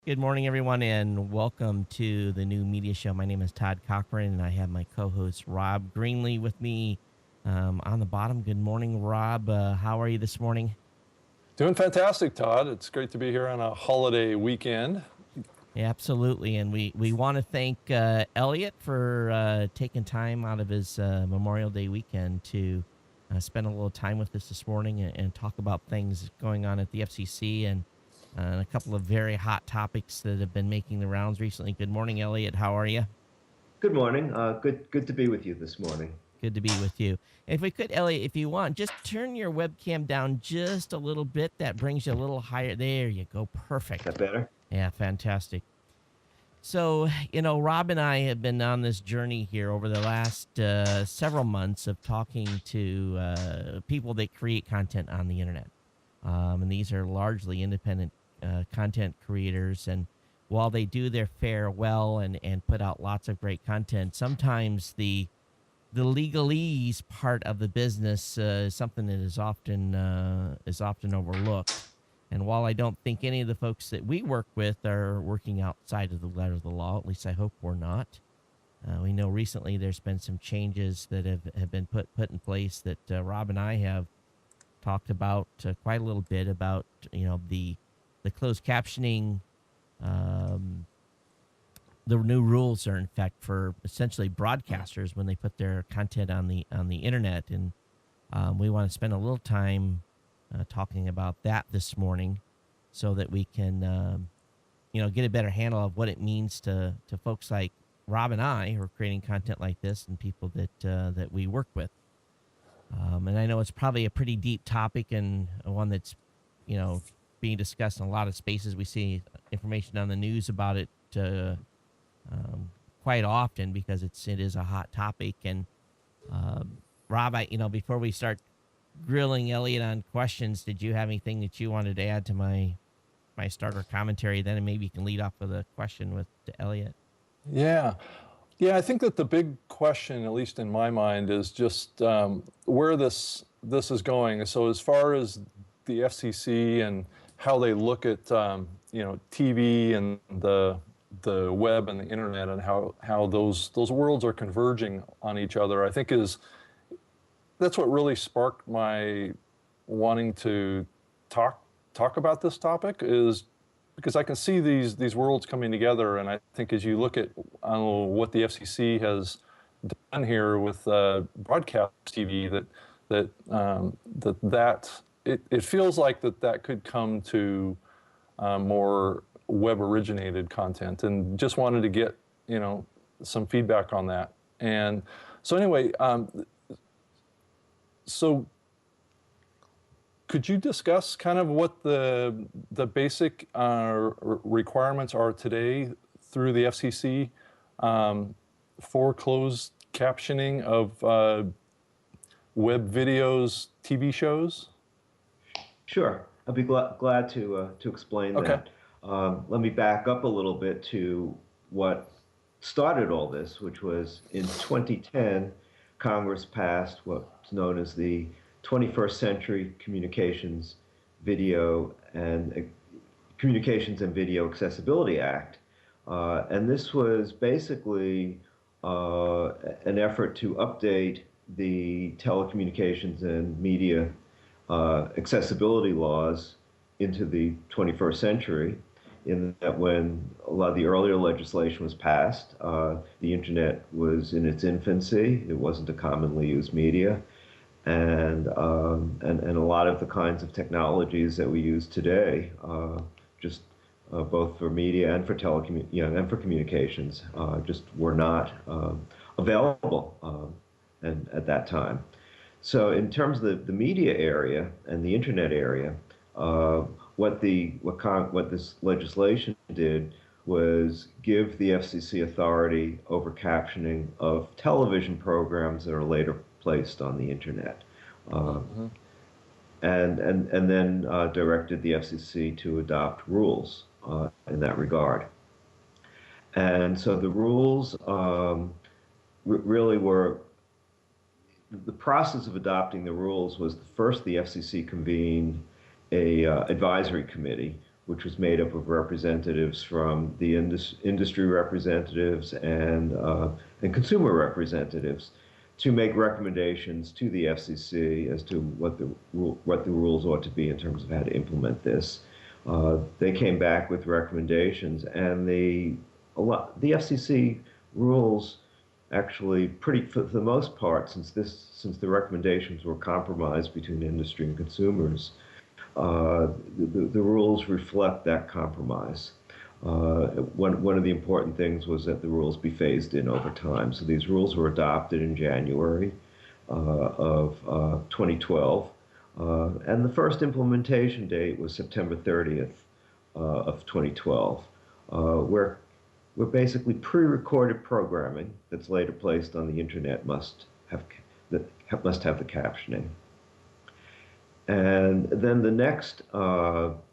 Good morning, everyone, and welcome to the new media show. My name is Todd Cochran, and I have my co-host Rob Greenlee with me on the bottom. Good morning, Rob. How are you this morning? Doing fantastic, Todd. It's great to be here on a holiday weekend. Yeah, absolutely, and we want to thank Elliot for taking time out of his Memorial Day weekend to spend a little time with us this morning and talk about things going on at the FCC and a couple of very hot topics that have been making the rounds recently. Good morning, Elliot. How are you? Good morning. Good to be with you this morning. Good to be with you. If we could, Elliot, if you want, just turn your webcam down just a little bit. That brings you a little higher. There you go. Is that Perfect. better? Yeah, fantastic. So, Rob and I have been on this journey here over the last several months of talking to people that create content on the internet. And these are largely independent content creators. And while they do their fair well and put out lots of great content, sometimes the legalese part of the business is something that is often overlooked. And while I don't think any of the folks that we work with are working outside of the letter of the law, at least I hope we're not. We know recently there's been some changes that have been put in place that Rob and I have talked about quite a little bit about the closed captioning. Um, the new rules are in effect for essentially broadcasters when they put their content on the internet, and we want to spend a little time talking about that this morning, so that we can get a better handle of what it means to folks like Rob and I who are creating content like this and people that we work with. And I know it's probably a pretty deep topic and one that's you know being discussed in a lot of spaces. We see information on the news about it um, quite often because it is a hot topic. And Rob, before we start grilling Elliot on questions, did you have anything that you wanted to add to my starter commentary? Then and maybe you can lead off with a question with to Elliot. Yeah. Yeah, I think that the big question, at least in my mind, is just where this is going. So as far as the FCC and how they look at TV and the web and the internet and how those worlds are converging on each other, I think that's what really sparked my wanting to talk about this topic, is because I can see these worlds coming together. And I think as you look at what the FCC has done here with broadcast TV, it feels like that could come to more web originated content, and just wanted to get some feedback on that. And so anyway, so could you discuss kind of what the basic requirements are today through the FCC for closed captioning of web videos, TV shows? Sure. I'll be glad to explain Okay. that. Let me back up a little bit to what started all this, which was in 2010, Congress passed what's known as the 21st Century Communications and Video Accessibility Act. And this was basically an effort to update the telecommunications and media accessibility laws into the 21st century, in that when a lot of the earlier legislation was passed, the internet was in its infancy. It wasn't a commonly used media. And a lot of the kinds of technologies that we use today, just both for media and for and for communications, just were not available and at that time. So in terms of the media area and the internet area, what this legislation did was give the FCC authority over captioning of television programs that are later placed on the internet, Mm-hmm. and then directed the FCC to adopt rules in that regard. And so the rules really were the process of adopting the rules was first the FCC convened a advisory committee which was made up of representatives from the industry representatives and consumer representatives, to make recommendations to the FCC as to what the rules ought to be in terms of how to implement this. They came back with recommendations, and the FCC rules actually, for the most part, since the recommendations were compromised between industry and consumers, the rules reflect that compromise. One of the important things was that the rules be phased in over time. So these rules were adopted in January of 2012, and the first implementation date was September 30th of 2012, where basically pre-recorded programming that's later placed on the internet must have the captioning. And then the next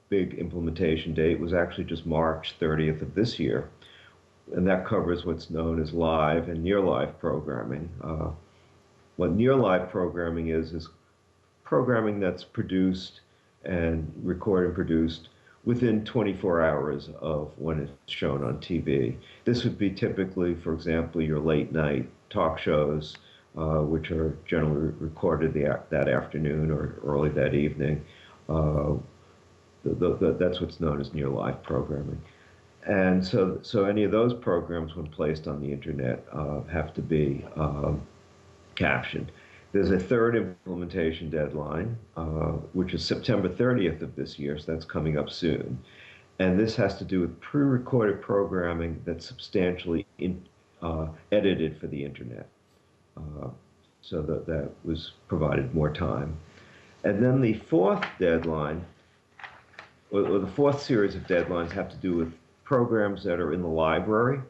big implementation date was actually just March 30th of this year, and that covers what's known as live and near live programming. What near live programming is programming that's produced and recorded and produced within 24 hours of when it's shown on TV. This would be typically, for example, your late night talk shows, which are generally recorded that afternoon or early that evening. That's what's known as near live programming. And so any of those programs, when placed on the internet, have to be captioned. There's a third implementation deadline, which is September 30th of this year, so that's coming up soon. And this has to do with pre-recorded programming that's substantially edited for the internet. So that was provided more time. And then the fourth deadline, or the fourth series of deadlines, have to do with programs that are in the library.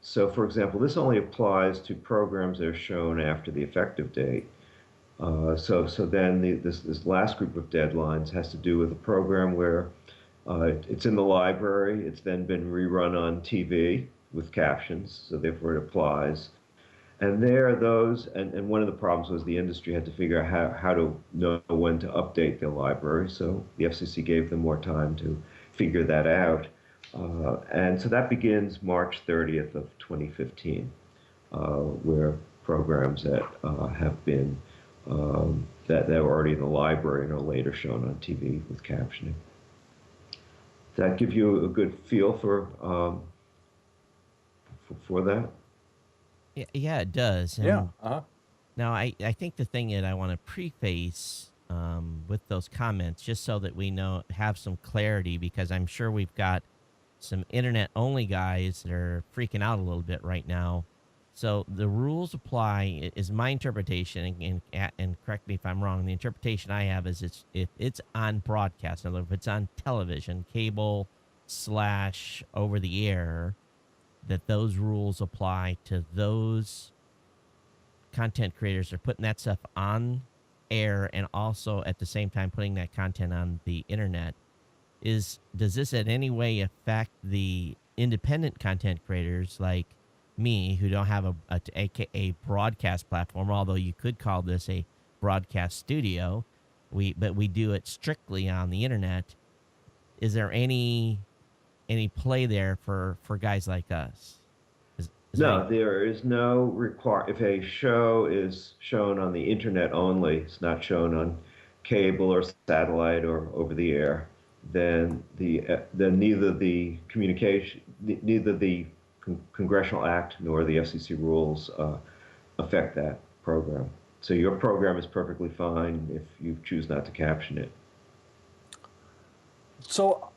So, for example, this only applies to programs that are shown after the effective date. So then this last group of deadlines has to do with a program where it's in the library, it's then been rerun on TV with captions, so therefore it applies. And and one of the problems was the industry had to figure out how to know when to update their library, so the FCC gave them more time to figure that out. And so that begins March 30th of 2015, where programs that have been, that are already in the library and are later shown on TV with captioning. Does that give you a good feel for that? Yeah, it does. And Yeah. now, I think the thing that I want to preface with those comments, just so that we have some clarity, because I'm sure we've got some internet-only guys that are freaking out a little bit right now. So the rules apply, is my interpretation, and correct me if I'm wrong. The interpretation I have is if it's on broadcast, in other words, if it's on television, cable / over the air, that those rules apply to those content creators that are putting that stuff on air and also at the same time putting that content on the internet. Does this in any way affect the independent content creators like me, who don't have a broadcast platform, although you could call this a broadcast studio, but we do it strictly on the internet? Is there any play there for guys like us? No, there is no if a show is shown on the internet only, it's not shown on cable or satellite or over the air, then neither the Congressional Act nor the FCC rules affect that program. So your program is perfectly fine if you choose not to caption it. So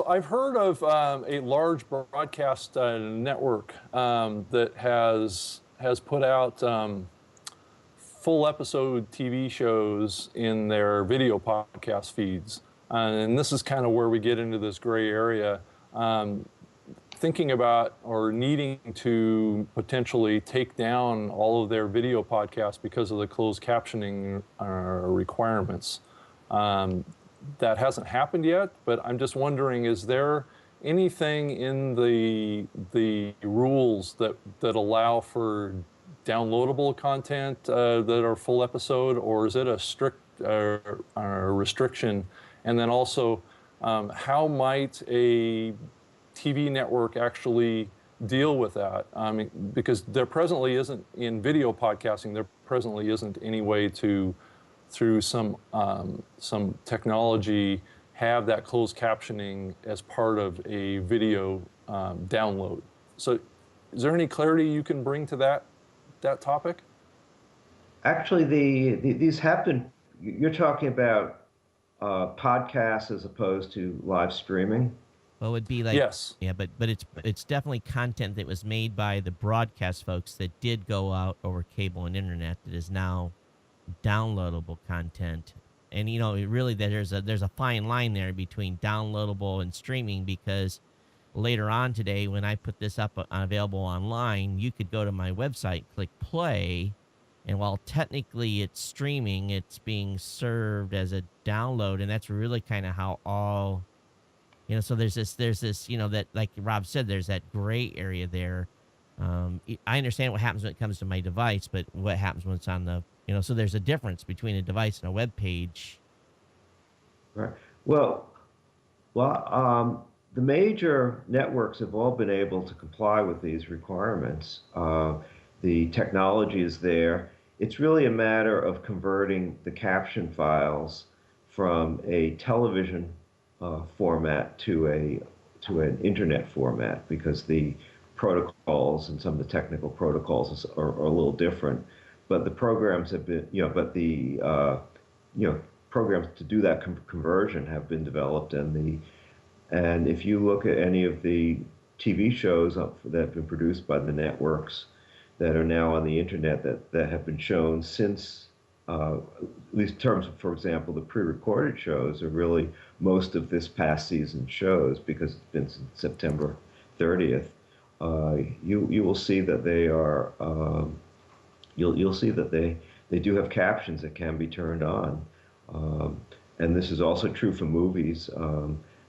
I've heard of a large broadcast network that has put out full episode TV shows in their video podcast feeds. And this is kind of where we get into this gray area, thinking about or needing to potentially take down all of their video podcasts because of the closed captioning requirements. That hasn't happened yet, but I'm just wondering, is there anything in the rules that allow for downloadable content that are full episode, or is it a strict restriction? And then also, How might a TV network actually deal with that? Because there presently isn't, in video podcasting, there presently isn't any way to, through some technology, have that closed captioning as part of a video download. So is there any clarity you can bring to that topic? Actually, these have been. You're talking about podcasts as opposed to live streaming. Well, it would be like, Yes. yeah, but it's definitely content that was made by the broadcast folks that did go out over cable and internet that is now downloadable content. And really there's a fine line there between downloadable and streaming, because later on today when I put this up available online, you could go to my website, click play, and while technically it's streaming, it's being served as a download, and that's really kind of how all so there's this that, like Rob said, there's that gray area there. I understand what happens when it comes to my device, but what happens when it's on the so there's a difference between a device and a web page. Right. Well, the major networks have all been able to comply with these requirements. The technology is there. It's really a matter of converting the caption files from a television format to an internet format, because the protocols and some of the technical protocols are a little different. But the programs have been, programs to do that conversion have been developed, and if you look at any of the TV shows that have been produced by the networks that are now on the internet that have been shown since, at least in terms of, for example, the pre-recorded shows are really most of this past season shows, because it's been since September 30th. You will see that they are. You'll see that they do have captions that can be turned on, and this is also true for movies.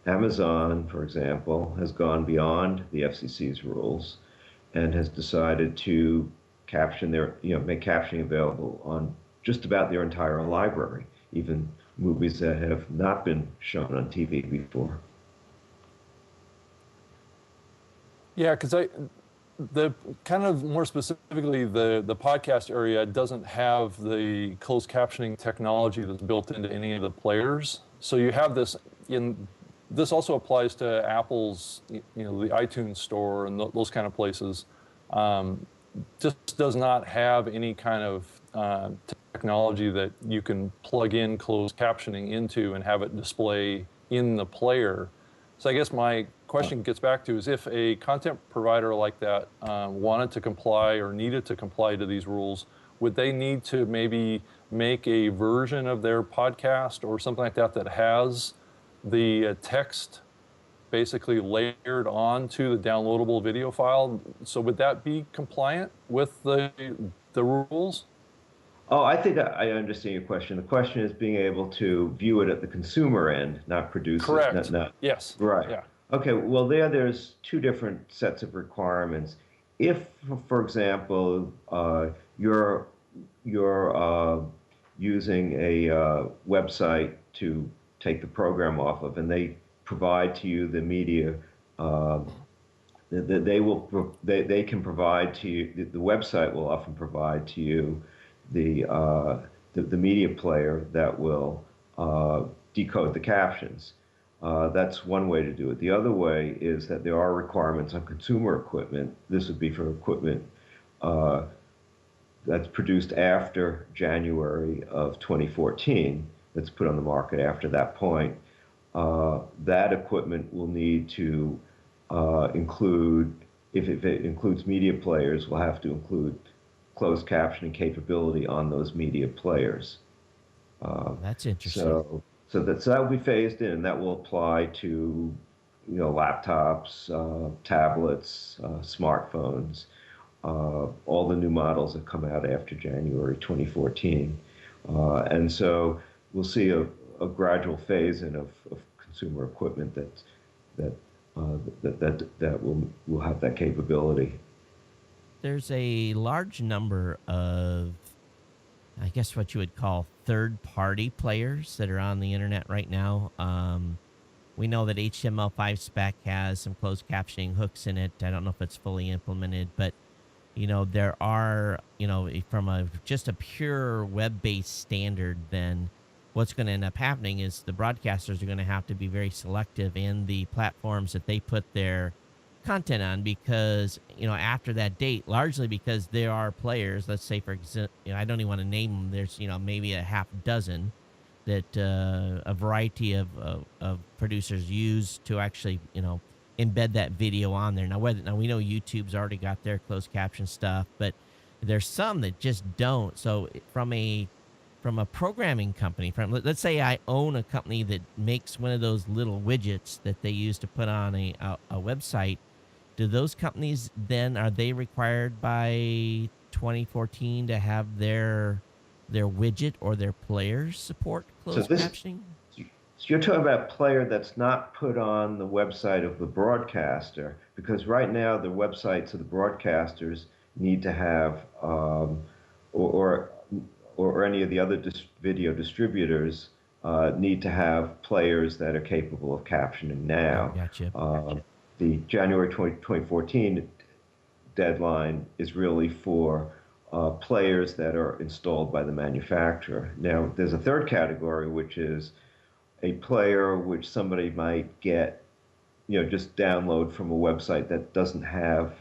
Amazon, for example, has gone beyond the FCC's rules and has decided to make captioning available on just about their entire library, even movies that have not been shown on TV before. Yeah, because the kind of more specifically, the podcast area doesn't have the closed captioning technology that's built into any of the players. So you have this this also applies to Apple's, the iTunes store and those kind of places. Just does not have any kind of technology that you can plug in closed captioning into and have it display in the player. So I guess my question gets back to is, if a content provider like that wanted to comply or needed to comply to these rules, would they need to maybe make a version of their podcast or something like that that has the text basically layered onto the downloadable video file? So would that be compliant with the rules? Oh, I think I understand your question. The question is being able to view it at the consumer end, not produce it. Correct. Not, yes. Right. Yeah. Okay. Well, there's two different sets of requirements. If, for example, you're using a website to take the program off of, and they provide to you the media, they can provide to you. The website will often provide to you the media player that will decode the captions. That's one way to do it. The other way is that there are requirements on consumer equipment. This would be for equipment that's produced after January of 2014, that's put on the market after that point. That equipment will need to include, if it includes media players, will have to include closed captioning capability on those media players. That's interesting. So that will be phased in, and that will apply to laptops, tablets, smartphones, all the new models that come out after January 2014. And so we'll see a gradual phase in of consumer equipment that will have that capability. There's a large number of, I guess what you would call third-party players that are on the internet right now. We know that HTML5 spec has some closed captioning hooks in it. I don't know if it's fully implemented, but there are, from just a pure web-based standard, then what's going to end up happening is the broadcasters are going to have to be very selective in the platforms that they put their content on, because after that date, largely because there are players, let's say for example, I don't even want to name them, there's maybe a half dozen that a variety of producers use to actually embed that video on there. Now we know YouTube's already got their closed caption stuff, but there's some that just don't. So from a programming company, let's say I own a company that makes one of those little widgets that they use to put on a website. Do those companies then, are they required by 2014 to have their widget or their players support closed captioning? So you're talking about player that's not put on the website of the broadcaster, because right now the websites of the broadcasters need to have, or any of the other video distributors need to have players that are capable of captioning now. Oh, gotcha. The January 2014 deadline is really for players that are installed by the manufacturer. Now, there's a third category, which is a player which somebody might get, just download from a website that doesn't have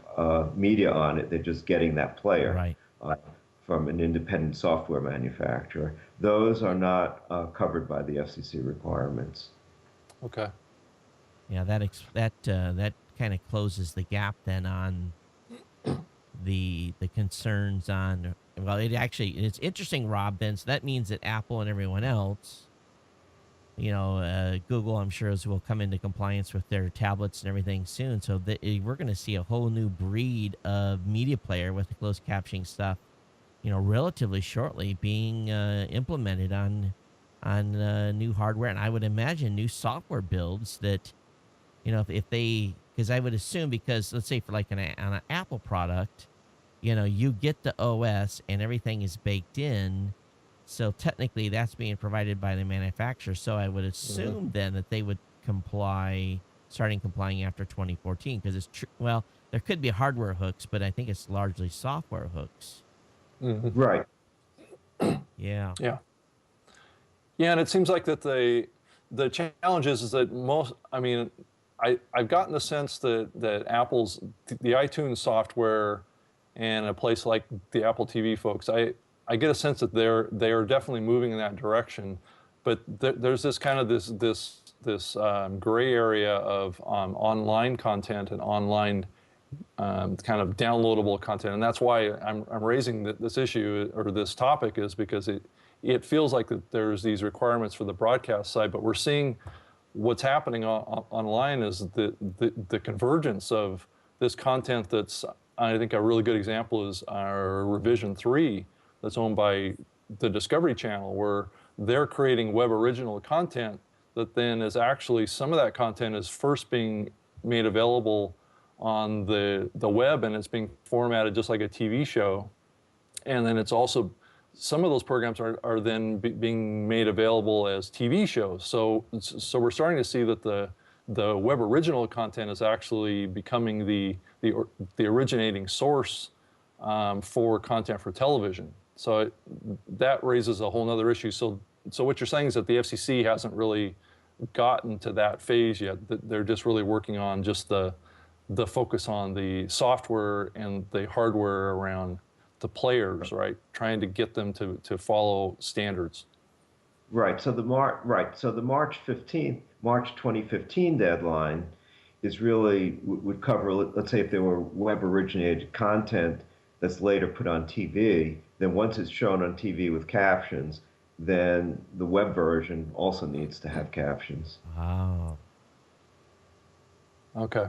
media on it. They're just getting that player Right. From an independent software manufacturer. Those are not covered by the FCC requirements. Okay. Yeah, that kind of closes the gap then on the concerns on. Well, it's interesting, Rob. Then so that means that Apple and everyone else, Google, I'm sure, will come into compliance with their tablets and everything soon. So we're going to see a whole new breed of media player with the closed captioning stuff, relatively shortly being implemented on new hardware, and I would imagine new software builds that. If they, because I would assume, because let's say for like on an Apple product, you get the OS and everything is baked in. So technically that's being provided by the manufacturer. So I would assume then that they would starting complying after 2014, because it's true. Well, there could be hardware hooks, but I think it's largely software hooks. Mm-hmm. Right. Yeah. Yeah, and it seems like that the challenge is that I've gotten the sense that Apple's, the iTunes software and a place like the Apple TV folks, I get a sense that they are definitely moving in that direction, but there's this kind of this gray area of online content and online kind of downloadable content, and that's why I'm raising this issue or this topic, is because it feels like that there's these requirements for the broadcast side, but we're seeing what's happening online is the convergence of this content that's, I think a really good example is our Revision 3 that's owned by the Discovery Channel, where they're creating web original content that then is actually, some of that content is first being made available on the web, and it's being formatted just like a TV show. And then it's also, some of those programs are then being made available as TV shows. So we're starting to see that the web original content is actually becoming the originating source for content for television. So that raises a whole other issue. So what you're saying is that the FCC hasn't really gotten to that phase yet. They're just really working on just the focus on the software and the hardware around the players, right? Trying to get them to follow standards. Right. So the March 2015 deadline is really would cover, let's say, if there were web originated content that's later put on TV, then once it's shown on TV with captions, then the web version also needs to have captions. Wow. Okay.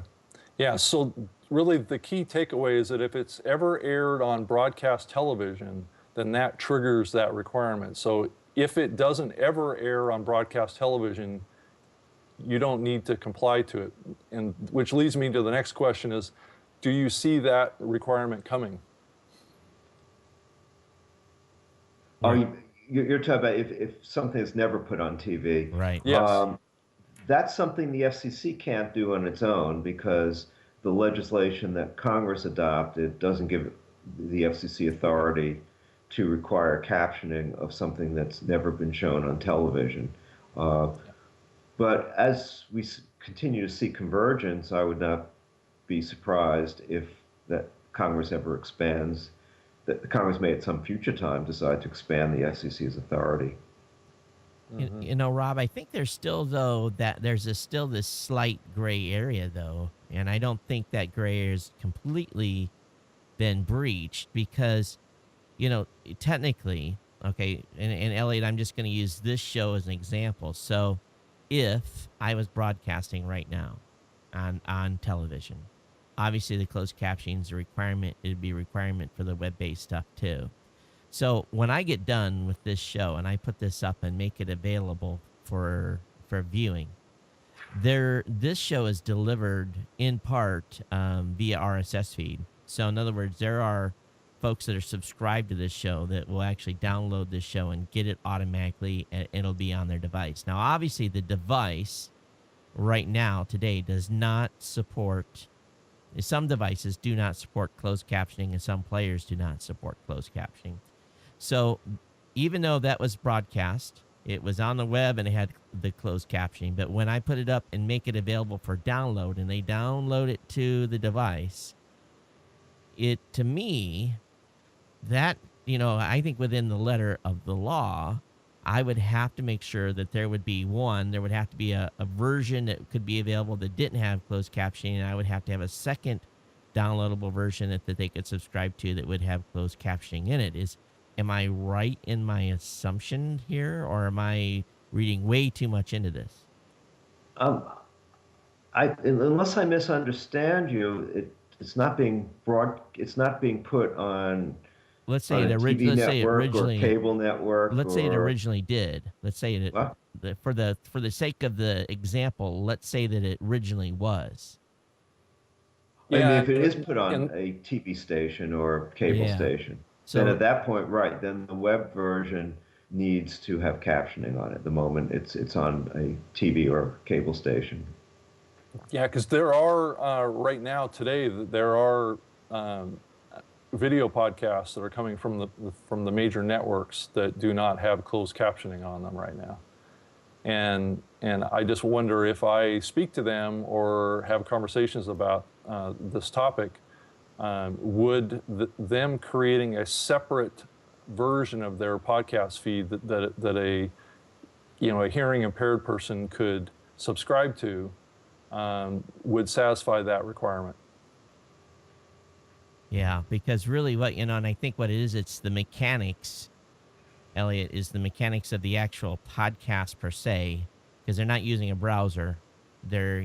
Yeah, so really the key takeaway is that if it's ever aired on broadcast television, then that triggers that requirement. So if it doesn't ever air on broadcast television, you don't need to comply to it. And which leads me to the next question is, do you see that requirement coming? Oh, you're talking about if something is never put on TV. Right. Yes. that's something the FCC can't do on its own because the legislation that Congress adopted doesn't give the FCC authority to require captioning of something that's never been shown on television. Uh, but as we continue to see convergence, I would not be surprised if that Congress ever expands, that the Congress may at some future time decide to expand the FCC's authority. Rob, I think there's still though that still this slight gray area though, and I don't think that gray area has completely been breached because, technically, okay, and Elliot, I'm just going to use this show as an example. So, if I was broadcasting right now on television, obviously the closed captioning is a requirement. It'd be a requirement for the web-based stuff too. So when I get done with this show and I put this up and make it available for viewing, this show is delivered in part via RSS feed. So in other words, there are folks that are subscribed to this show that will actually download this show and get it automatically, and it'll be on their device. Now, obviously, the device right now today does not support. Some devices do not support closed captioning, and some players do not support closed captioning. So even though that was broadcast, it was on the web and it had the closed captioning. But when I put it up and make it available for download and they download it to the device, to me, that, I think within the letter of the law, I would have to make sure that there would be a version that could be available that didn't have closed captioning. And I would have to have a second downloadable version that they could subscribe to that would have closed captioning in it. Am I right in my assumption here, or am I reading way too much into this? Unless I misunderstand you, it's not being put on. Let's say on it a TV network originally or cable network. Let's say it originally did. Let's say it What? for the sake of the example. Let's say that it originally was. I mean, Yeah, if it is put on and a TV station or cable Yeah. station, So then at that point, right, then the web version needs to have captioning on it. The moment it's on a TV or cable station. yeah, because there are right now today there are video podcasts that are coming from the major networks that do not have closed captioning on them right now, and I just wonder if I speak to them or have conversations about this topic, would them creating a separate version of their podcast feed that a hearing impaired person could subscribe to would satisfy that requirement. yeah, because really and I think what it is, it's the mechanics, Elliot, is the mechanics of the actual podcast per se, because they're not using a browser. They're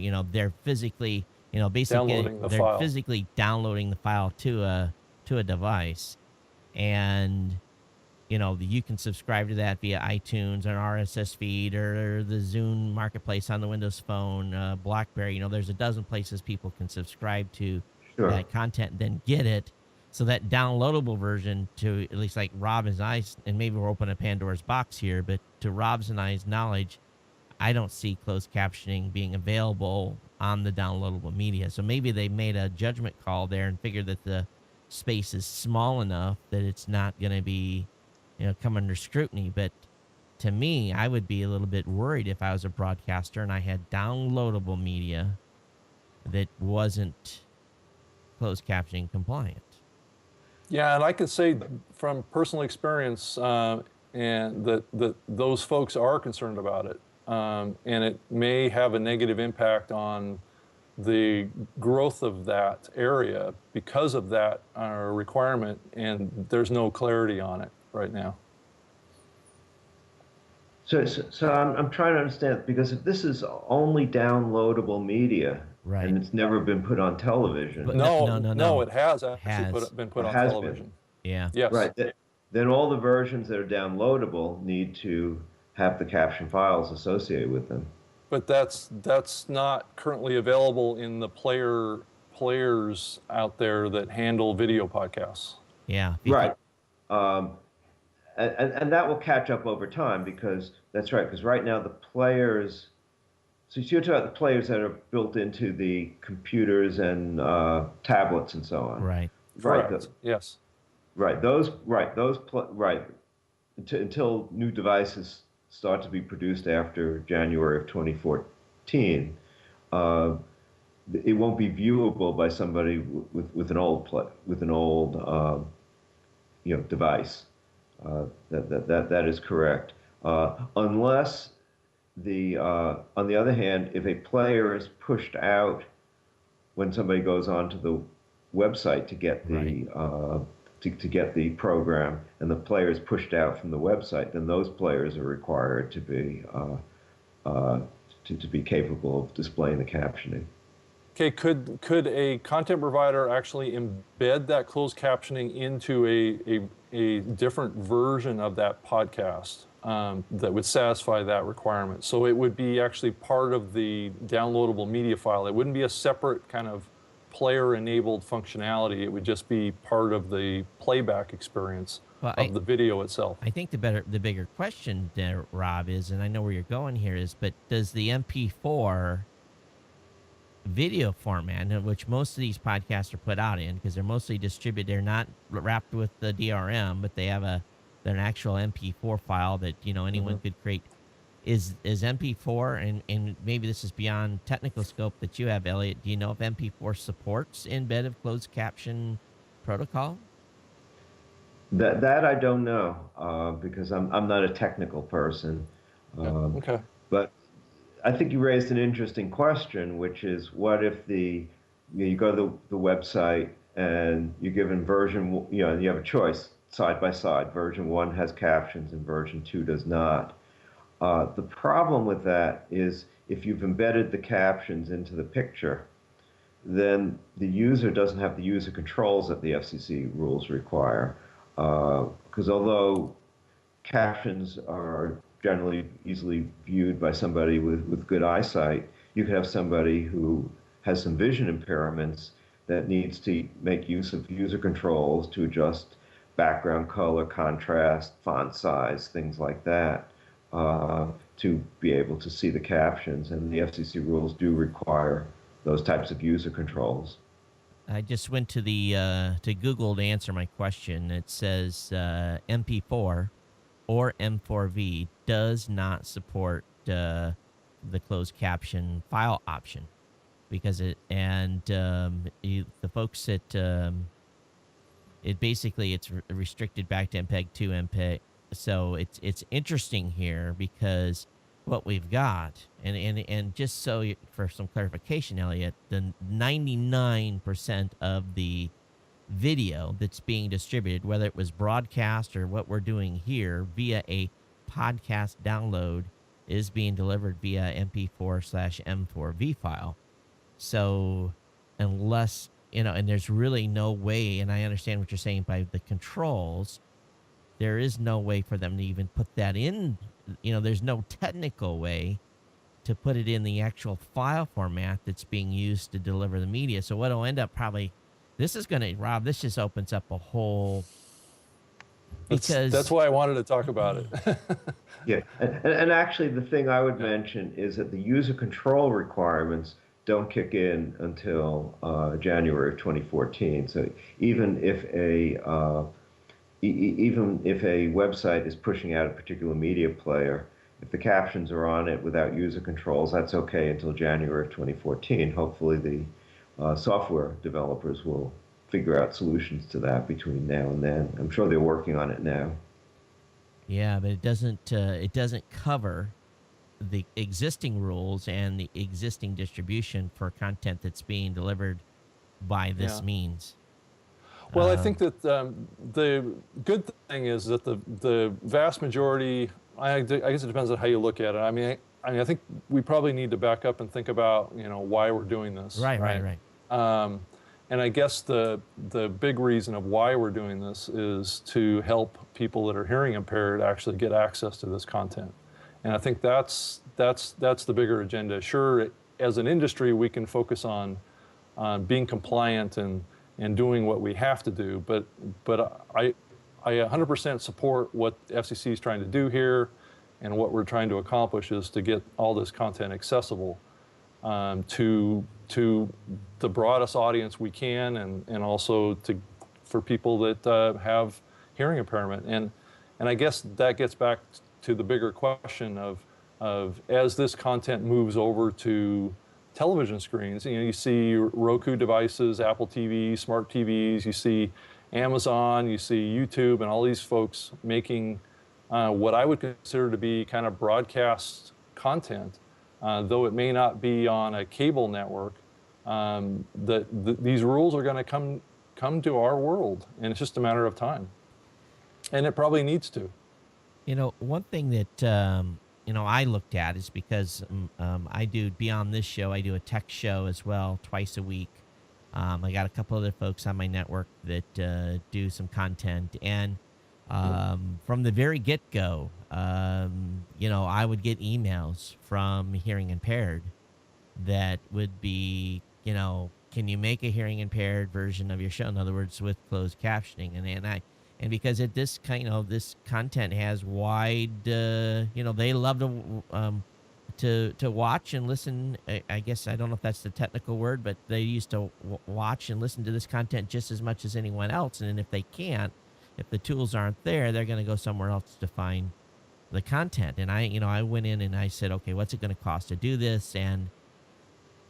physically, basically Downloading the they're file. physically downloading the file to a device, and you can subscribe to that via iTunes or an RSS feed or the Zune Marketplace on the Windows Phone, BlackBerry. There's a dozen places people can subscribe to Sure. that content and then get it. So that downloadable version, to at least like Rob and I, and maybe we're opening a Pandora's box here, but to Rob's and I's knowledge, I don't see closed captioning being available on the downloadable media. So maybe they made a judgment call there and figured that the space is small enough that it's not going to be, come under scrutiny. But to me, I would be a little bit worried if I was a broadcaster and I had downloadable media that wasn't closed captioning compliant. Yeah, and I can say from personal experience, and that those folks are concerned about it, and it may have a negative impact on the growth of that area because of that requirement, and there's no clarity on it right now. So I'm trying to understand, because if this is only downloadable media, Right. and it's never been put on television, But No, it has Has. actually been put on Has been. television. Yeah. Yes. right, then all the versions that are downloadable need to have the caption files associated with them. But that's not currently available in the players out there that handle video podcasts. Yeah. Right. And that will catch up over time, because that's right, because right now the players So you're talking about the players that are built into the computers and tablets and so on. Right. Right. Correct. Yes. Right. Right. Until new devices start to be produced after January of 2014, uh, it won't be viewable by somebody with an old device. That is correct. Unless on the other hand, if a player is pushed out when somebody goes onto the website to get Right. to get the program, and the player is pushed out from the website, then those players are required to be capable of displaying the captioning. Okay, could a content provider actually embed that closed captioning into a different version of that podcast that would satisfy that requirement? So it would be actually part of the downloadable media file. It wouldn't be a separate kind of player-enabled functionality. It would just be part of the playback experience Well, of the video itself. I think the bigger question there, Rob, is, and I know where you're going here, is, but does the MP4 video format, in which most of these podcasts are put out in, because they're mostly distributed, they're not wrapped with the DRM, but they're an actual MP4 file that anyone could create. Is MP4, and maybe this is beyond technical scope that you have, Elliot. Do you know if MP4 supports embedded closed caption protocol? That I don't know because I'm not a technical person. Okay. But I think you raised an interesting question, which is what if you go to the website and you're given version, you have a choice side by side. Version 1 has captions and version 2 does not. The problem with that is if you've embedded the captions into the picture, then the user doesn't have the user controls that the FCC rules require. Because although captions are generally easily viewed by somebody with good eyesight, you can have somebody who has some vision impairments that needs to make use of user controls to adjust background color, contrast, font size, things like that, to be able to see the captions. And the FCC rules do require those types of user controls. I just went to to Google to answer my question. It says MP4 or M4V does not support the closed caption file option because the folks at it's restricted back to MPEG 2 MPEG. So it's interesting here because what we've got, and just so for some clarification, Elliot, the 99% of the video that's being distributed, whether it was broadcast or what we're doing here via a podcast download, is being delivered via MP4/M4V file. So unless, and there's really no way, and I understand what you're saying by the controls, there is no way for them to even put that in. There's no technical way to put it in the actual file format that's being used to deliver the media. So what'll end up probably, this just opens up a whole, because that's why I wanted to talk about it. Yeah, and actually the thing I would mention is that the user control requirements don't kick in until January of 2014. So even if a website is pushing out a particular media player, if the captions are on it without user controls, that's okay until January of 2014. Hopefully the software developers will figure out solutions to that between now and then. I'm sure they're working on it now. Yeah, but it doesn't cover the existing rules and the existing distribution for content that's being delivered by this means. Well, I think that the good thing is that the vast majority, I guess it depends on how you look at it. I mean, I think we probably need to back up and think about, why we're doing this. Right. And I guess the big reason of why we're doing this is to help people that are hearing impaired actually get access to this content. And I think that's the bigger agenda. Sure, as an industry, we can focus on being compliant and doing what we have to do, but I 100% support what the FCC is trying to do here, And what we're trying to accomplish is to get all this content accessible to the broadest audience we can, and also for people that have hearing impairment. And I guess that gets back to the bigger question of as this content moves over to television screens, you see Roku devices, Apple TV, smart TVs, you see Amazon, you see YouTube, and all these folks making what I would consider to be kind of broadcast content, though it may not be on a cable network. These rules are going to come to our world, and it's just a matter of time. And it probably needs to. One thing that I looked at is because I do, beyond this show, I do a tech show as well twice a week. I got a couple other folks on my network that do some content, and from the very get-go, I would get emails from hearing impaired that would be, can you make a hearing impaired version of your show? In other words, with closed captioning, and because this content has wide, they love to watch and listen. I guess I don't know if that's the technical word, but they used to watch and listen to this content just as much as anyone else. And if they can't, if the tools aren't there, they're going to go somewhere else to find the content. And I went in and I said, okay, what's it going to cost to do this? And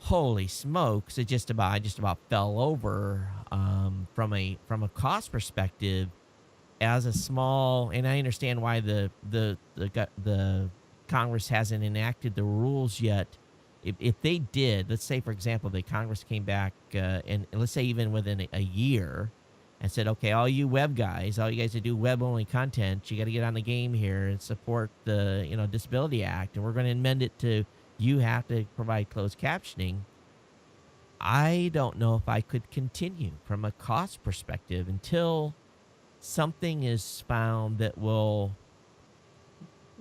holy smokes, I just about fell over from a cost perspective. As a small, and I understand why the Congress hasn't enacted the rules yet. If they did, let's say, for example, the Congress came back and let's say even within a year and said, okay, all you web guys, all you guys that do web-only content, you got to get on the game here and support the Disability Act, and we're going to amend it to you have to provide closed captioning. I don't know if I could continue from a cost perspective until something is found that will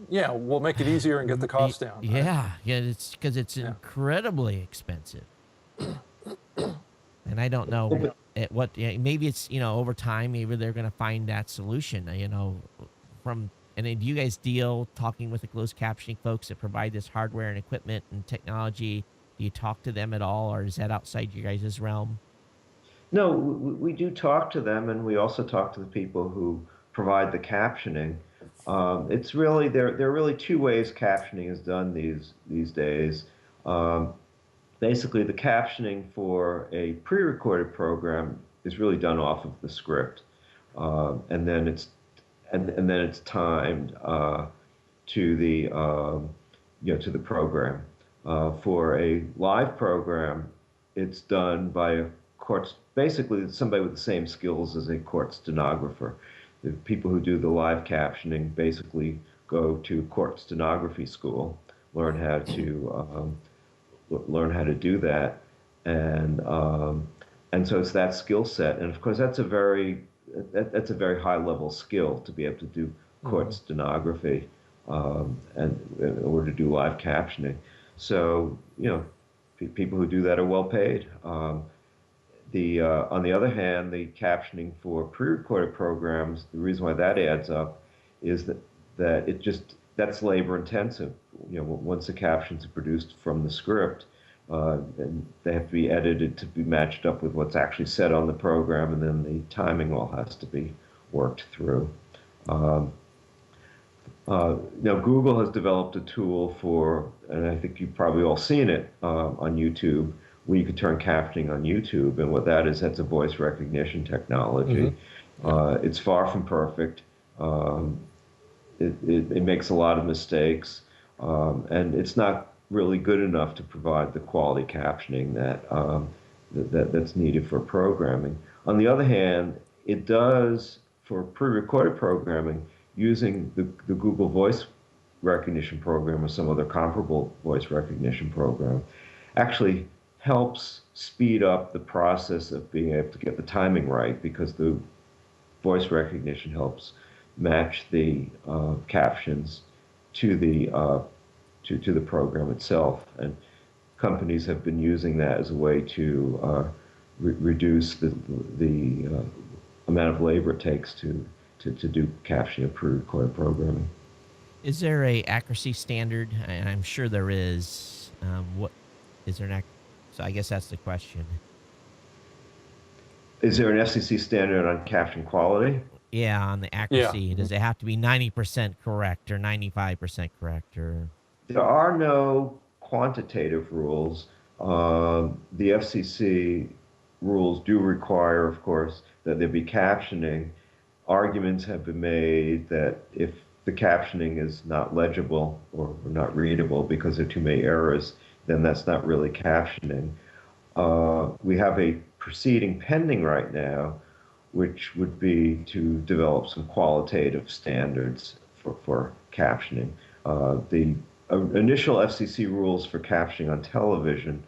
we'll make it easier and get the cost down. Right? Yeah, it's because it's incredibly expensive, and I don't know maybe it's over time, maybe they're going to find that solution. And then do you guys deal talking with the closed captioning folks that provide this hardware and equipment and technology? Do you talk to them at all, or is that outside your guys' realm? No, we do talk to them, and we also talk to the people who provide the captioning. It's really there are really two ways captioning is done these days. Basically, the captioning for a pre-recorded program is really done off of the script, and then it's timed to the program. For a live program, it's done by a court, basically somebody with the same skills as a court stenographer. The people who do the live captioning basically go to court stenography school, learn how to do that, and so it's that skill set. And of course, that's a very high level skill to be able to do court stenography and in order to do live captioning. So people who do that are well paid. On the other hand, the captioning for pre-recorded programs, the reason why that adds up is that that's labor intensive. Once the captions are produced from the script, and they have to be edited to be matched up with what's actually said on the program, and then the timing all has to be worked through. Google has developed a tool for, and I think you've probably all seen it on YouTube, where you can turn captioning on YouTube, and what that is, that's a voice recognition technology. It's far from perfect. It makes a lot of mistakes, and it's not really good enough to provide the quality captioning that's needed for programming. On the other hand, it does for pre-recorded programming using the Google voice recognition program or some other comparable voice recognition program. Actually helps speed up the process of being able to get the timing right, because the voice recognition helps match the captions to the program itself, and companies have been using that as a way to reduce the amount of labor it takes to do captioning of pre-recorded programming. Is there a accuracy standard? I'm sure there is. What is there an so I guess that's the question. Is there an FCC standard on caption quality? Yeah, on the Yeah. accuracy, does it have to be 90% correct or 95% correct or? There are no quantitative rules. The FCC rules do require, of course, that there be captioning. Arguments have been made that if the captioning is not legible or not readable because there are too many errors, then that's not really captioning. We have a proceeding pending right now, which would be to develop some qualitative standards for captioning. The initial FCC rules for captioning on television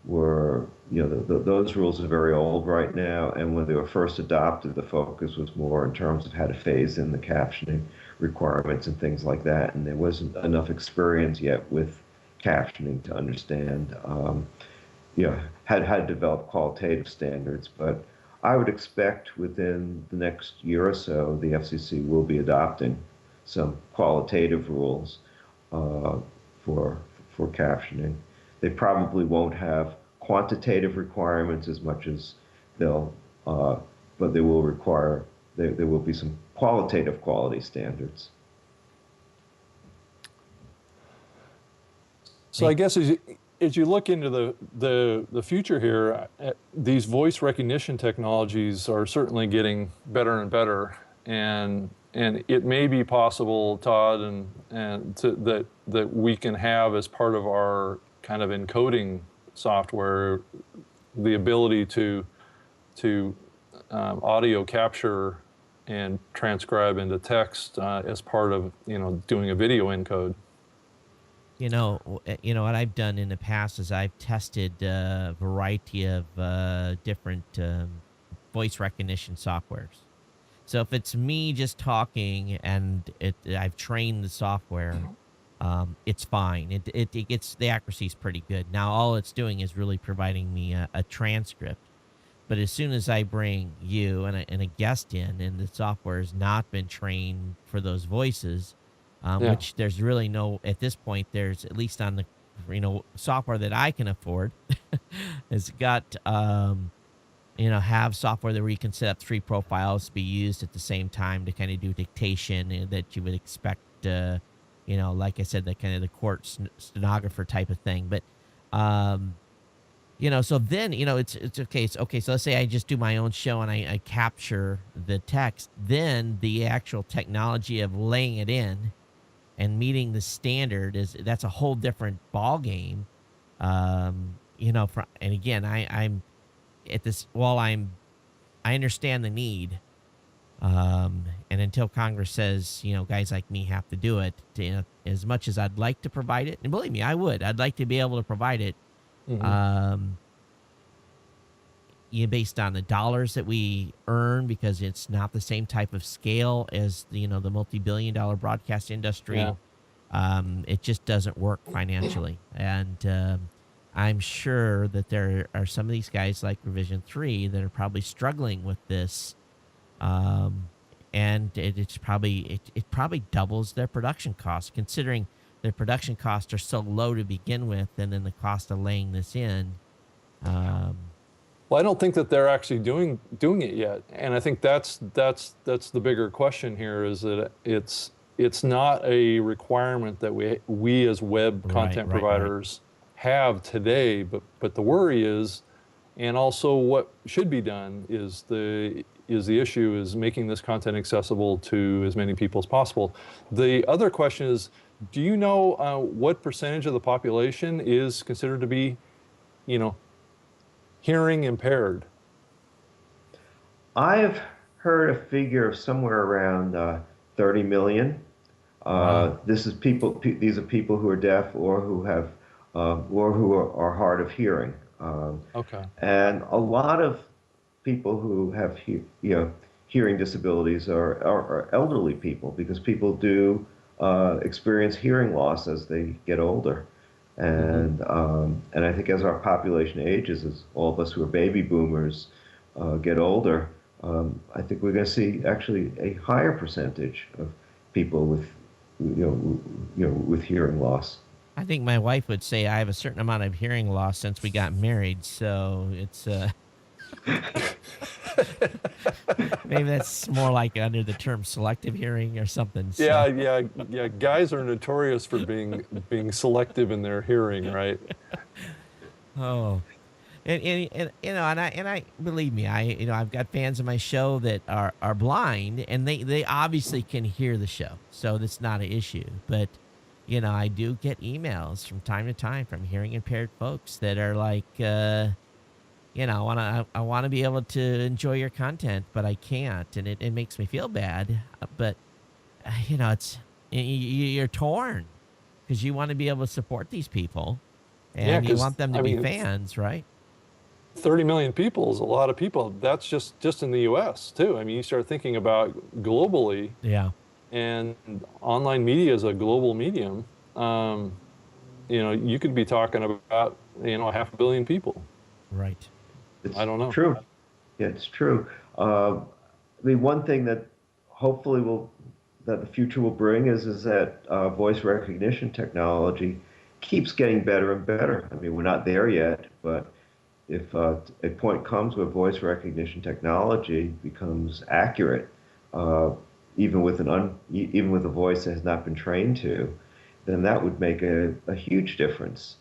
were, those rules are very old right now, and when they were first adopted, the focus was more in terms of how to phase in the captioning requirements and things like that, and there wasn't enough experience yet with captioning to understand, how to develop qualitative standards. But I would expect within the next year or so, the FCC will be adopting some qualitative rules uh, for for captioning. They probably won't have quantitative requirements as much as they'll, uh, but they will require there will be some qualitative quality standards. So I guess as you look into the future here, these voice recognition technologies are certainly getting better and better, and it may be possible, Todd, that we can have as part of our kind of encoding software the ability to audio capture and transcribe into text as part of doing a video encode. What I've done in the past is I've tested a variety of different voice recognition softwares. So if it's me just talking and I've trained the software, it's fine. It gets the accuracy is pretty good. Now all it's doing is really providing me a transcript. But as soon as I bring you and a guest in, and the software has not been trained for those voices, Yeah. which there's really no at this point. There's at least on the software that I can afford, has got have software that where you can set up 3 profiles to be used at the same time to kind of do dictation that you would expect. Like I said, that kind of the court stenographer type of thing. But so then it's okay. It's okay. So let's say I just do my own show and I capture the text. Then the actual technology of laying it in and meeting the standard that's a whole different ball game. And again, I'm at this while I understand the need. And until Congress says, guys like me have to do it, as much as I'd like to provide it, and believe me, I'd like to be able to provide it. Mm-hmm. Based on the dollars that we earn, because it's not the same type of scale as the multi-billion-dollar broadcast industry. Yeah. It just doesn't work financially, and I'm sure that there are some of these guys like Revision 3 that are probably struggling with this, and it probably doubles their production costs, considering their production costs are so low to begin with, and then the cost of laying this in. Well, I don't think that they're actually doing it yet, and I think that's the bigger question here, is that it's not a requirement that we as web content Right. providers have today, but the worry is, and also what should be done is the issue is making this content accessible to as many people as possible. The other question is, do you know what percentage of the population is considered to be, hearing impaired? I've heard a figure of somewhere around 30 million. Wow. This is people. These are people who are deaf or who have or who are hard of hearing. Okay. And a lot of people who have hearing disabilities are elderly people, because people do experience hearing loss as they get older. And I think as our population ages, as all of us who are baby boomers get older, I think we're going to see actually a higher percentage of people with with hearing loss. I think my wife would say I have a certain amount of hearing loss since we got married, so it's maybe that's more like under the term selective hearing or something. So. Yeah. Guys are notorious for being selective in their hearing, right? Oh, and and I believe me, I've got fans of my show that are blind, and they obviously can hear the show, so that's not an issue. But I do get emails from time to time from hearing impaired folks that are like, I want to be able to enjoy your content, but I can't, and it makes me feel bad. But it's you're torn because you want to be able to support these people, Yeah, and you because want them to be fans, right? 30 million people is a lot of people. That's just in the U.S. too. I mean, you start thinking about globally, Yeah. and online media is a global medium. You could be talking about 500 million people. Right. I don't know. True. Yeah, it's true. I mean, one thing that hopefully that the future will bring is that voice recognition technology keeps getting better and better. I mean, we're not there yet, but if a point comes where voice recognition technology becomes accurate, even with even with a voice that has not been trained to, then that would make a huge difference.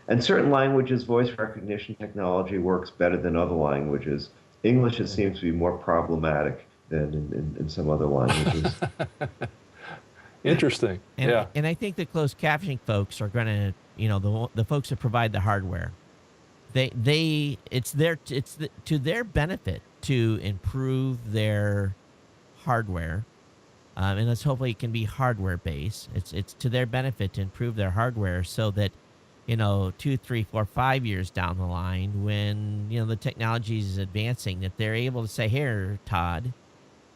And certain languages, voice recognition technology works better than other languages. English seems to be more problematic than in some other languages. Interesting. Yeah. And I think the closed captioning folks are going to, the folks that provide the hardware, it's to their benefit to improve their hardware. And let's hopefully it can be hardware based. It's to their benefit to improve their hardware so that 2, 3, 4, 5 years down the line, when the technology is advancing, that they're able to say, "Here, Todd,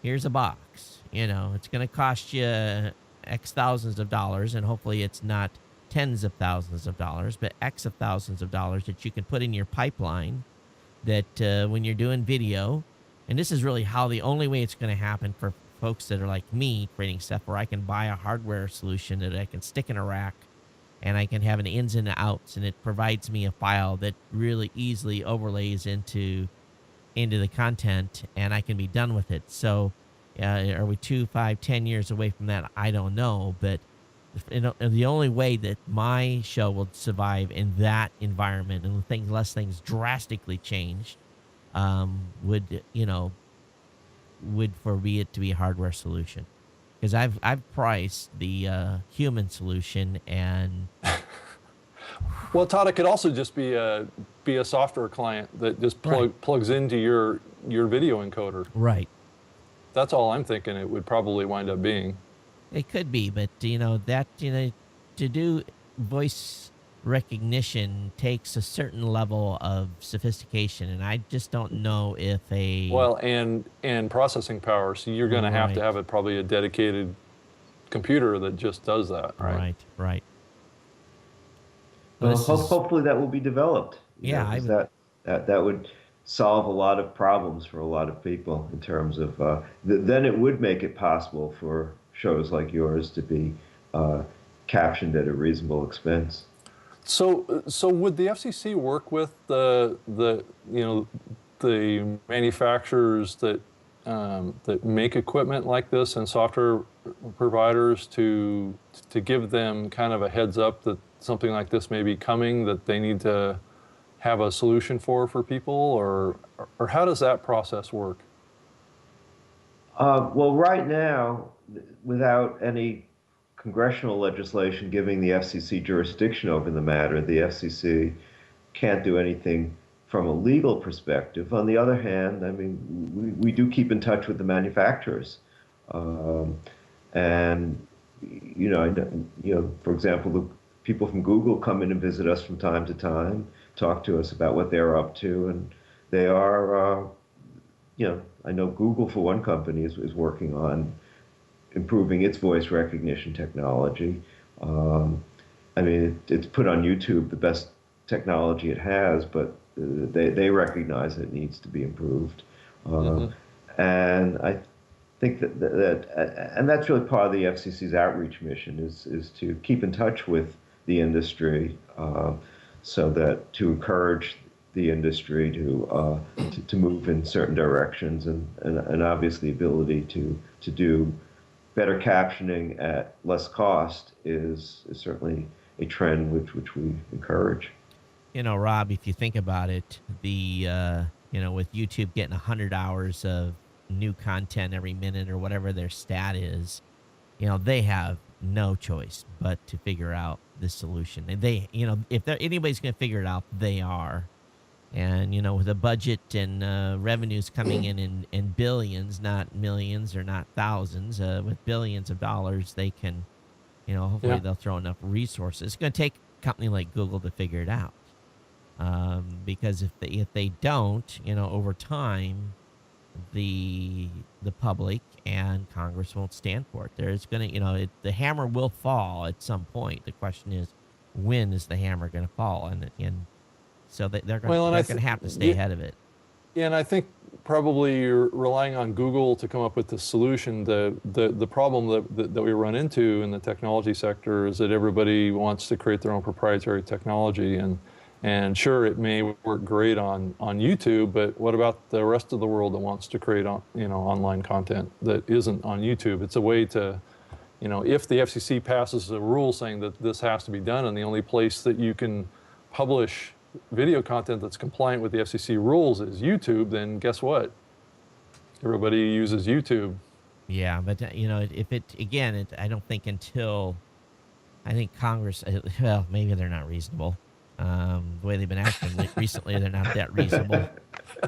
here's a box. It's going to cost you X thousands of dollars, and hopefully it's not tens of thousands of dollars, but X of thousands of dollars that you can put in your pipeline. That when you're doing video, and this is really how the only way it's going to happen for folks that are like me creating stuff, where I can buy a hardware solution that I can stick in a rack." And I can have an ins and outs, and it provides me a file that really easily overlays into the content, and I can be done with it. So, are we 2, 5, 10 years away from that? I don't know, but the only way that my show will survive in that environment, and unless things drastically changed, would be it to be a hardware solution. Because I've priced the human solution, and Well, Todd, it could also just be a software client that just plugs into your video encoder. right, That's all I'm thinking it would probably wind up being. it could be, but to do voice recognition takes a certain level of sophistication, and I just don't know if Well, and processing power. So you're going to have to have it probably a dedicated computer that just does that, right? Right. Well, hopefully that will be developed. Yeah, 'Cause that would solve a lot of problems for a lot of people in terms of then it would make it possible for shows like yours to be captioned at a reasonable expense. So would the FCC work with the manufacturers that make equipment like this and software providers to give them kind of a heads up that something like this may be coming, that they need to have a solution for people, or how does that process work? Well, right now, without any congressional legislation giving the FCC jurisdiction over the matter, the FCC can't do anything from a legal perspective. On the other hand, I mean, we do keep in touch with the manufacturers, and for example, the people from Google come in and visit us from time to time, talk to us about what they're up to, and they are, I know Google, for one company, is working on improving its voice recognition technology. I mean, it's put on YouTube the best technology it has, but they recognize it needs to be improved. And I think and that's really part of the FCC's outreach mission is to keep in touch with the industry, so that to encourage the industry to move in certain directions, and obviously the ability to do better captioning at less cost is certainly a trend which we encourage. Rob, if you think about it, with YouTube getting 100 hours of new content every minute or whatever their stat is, they have no choice but to figure out this solution. And they, if anybody's going to figure it out, they are. And, with a budget and revenues coming in billions, not millions or not thousands, with billions of dollars, they can, hopefully Yeah. they'll throw enough resources. It's going to take a company like Google to figure it out. Because if they don't, over time, the public and Congress won't stand for it. There's gonna, the hammer will fall at some point. The question is, when is the hammer going to fall? And so they're going Well, and to have to stay ahead of it. Yeah, and I think probably you're relying on Google to come up with the solution. The problem that we run into in the technology sector is that everybody wants to create their own proprietary technology, and sure, it may work great on YouTube, but what about the rest of the world that wants to create online content that isn't on YouTube? It's a way to, if the FCC passes a rule saying that this has to be done, and the only place that you can publish video content that's compliant with the FCC rules is YouTube, then guess what? Everybody uses YouTube. Yeah, but if I don't think until I think Congress, well, maybe they're not reasonable. The way they've been acting recently, they're not that reasonable.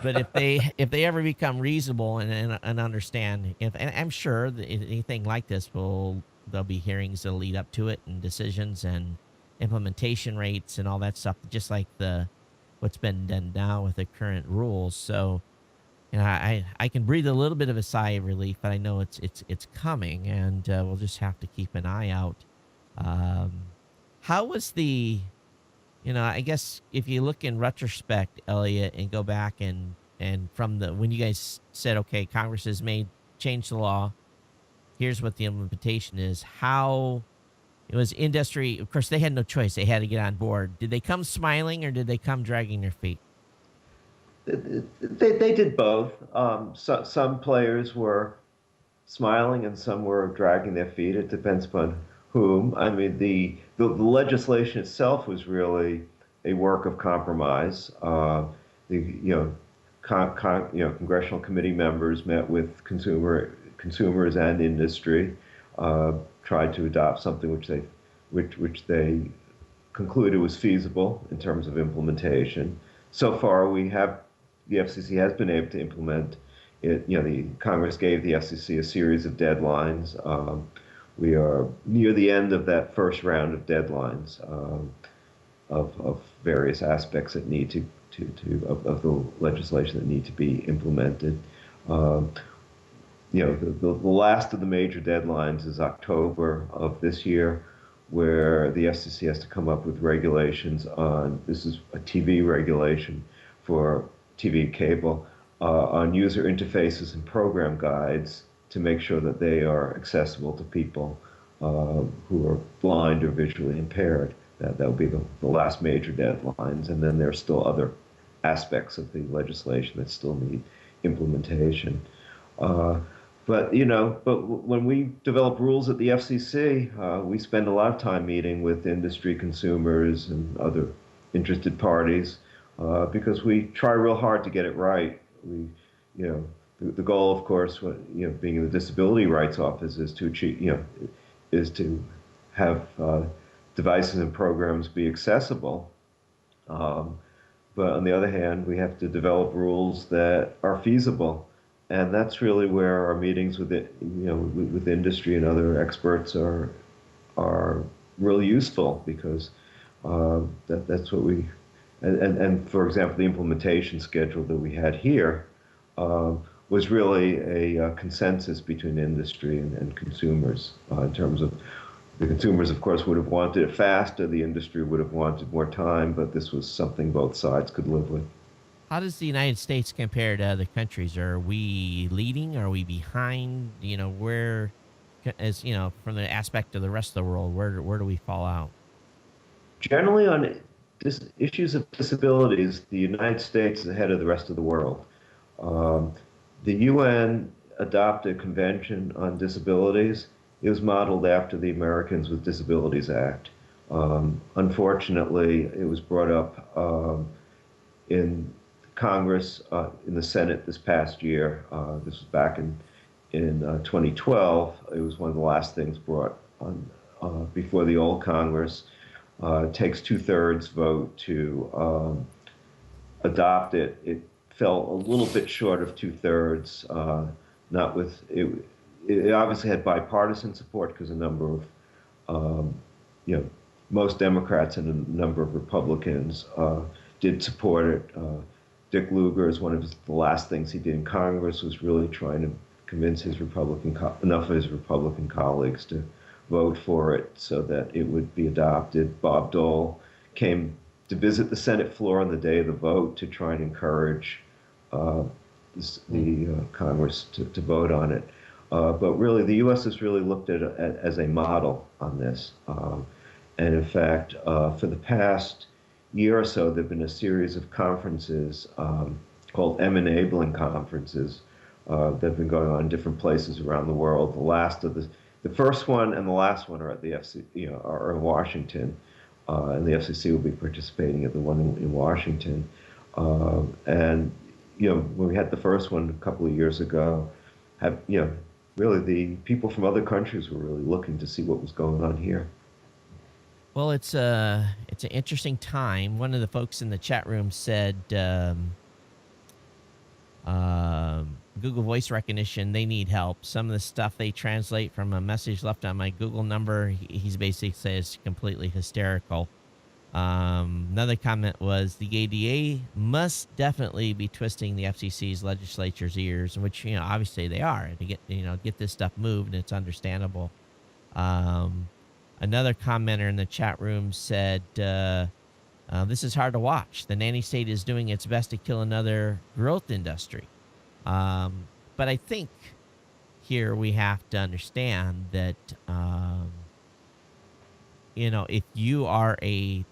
But if they ever become reasonable and understand, and I'm sure that anything like this there'll be hearings that'll lead up to it, and decisions and implementation rates and all that stuff, just like what's been done now with the current rules. So, I can breathe a little bit of a sigh of relief, but I know it's coming, and we'll just have to keep an eye out. How was I guess if you look in retrospect, Elliot, and go back and from when you guys said, okay, Congress has changed the law, here's what the implementation is, how it was industry, of course, they had no choice. They had to get on board. Did they come smiling or did they come dragging their feet? They did both. Some players were smiling and some were dragging their feet. It depends upon whom. I mean, the legislation itself was really a work of compromise. Congressional committee members met with consumers and industry, tried to adopt something which they concluded was feasible in terms of implementation. So far, the FCC has been able to implement it. The Congress gave the FCC a series of deadlines. We are near the end of that first round of deadlines, of various aspects that need of the legislation that need to be implemented. The last of the major deadlines is October of this year, where the FCC has to come up with regulations this is a TV regulation for TV cable, on user interfaces and program guides to make sure that they are accessible to people who are blind or visually impaired. That will be the last major deadlines, and then there are still other aspects of the legislation that still need implementation. But when we develop rules at the FCC, we spend a lot of time meeting with industry, consumers, and other interested parties, because we try real hard to get it right. The goal, of course, being in the Disability Rights Office, is to achieve, is to have devices and programs be accessible. But on the other hand, we have to develop rules that are feasible, and that's really where our meetings with with industry and other experts are really useful, because that's what we and for example, the implementation schedule that we had here was really a consensus between industry and consumers, in terms of the consumers, of course, would have wanted it faster. The industry would have wanted more time, but this was something both sides could live with. How does the United States compare to other countries? Are we leading? Are we behind? Where, as from the aspect of the rest of the world, where do we fall out? Generally, on issues of disabilities, the United States is ahead of the rest of the world. Um, the UN adopted a convention on disabilities. It was modeled after the Americans with Disabilities Act. Unfortunately, it was brought up in Congress, in the Senate this past year. This was back in 2012. It was one of the last things brought on before the old Congress. It takes 2/3 vote to adopt it. It fell a little bit short of 2/3. Not with it. It obviously had bipartisan support because a number of, um, you know, most Democrats and a number of Republicans did support it. Dick Lugar is one of the last things he did in Congress was really trying to convince his enough of his Republican colleagues to vote for it so that it would be adopted. Bob Dole came to visit the Senate floor on the day of the vote to try and encourage the Congress to vote on it. But really, the U.S. has really looked at it as a model on this. And in fact, for the past year or so, there have been a series of conferences called M-enabling conferences that have been going on in different places around the world. The first one and the last one are at the FCC, are in Washington, and the FCC will be participating at the one in Washington. And when we had the first one a couple of years ago, really the people from other countries were really looking to see what was going on here. Well, it's an interesting time. One of the folks in the chat room said Google Voice Recognition, they need help. Some of the stuff they translate from a message left on my Google number, he's basically says completely hysterical. Another comment was the ADA must definitely be twisting the FCC's legislature's ears, which obviously they are to get this stuff moved, and it's understandable. Another commenter in the chat room said, this is hard to watch. The nanny state is doing its best to kill another growth industry. But I think here we have to understand that, if you are a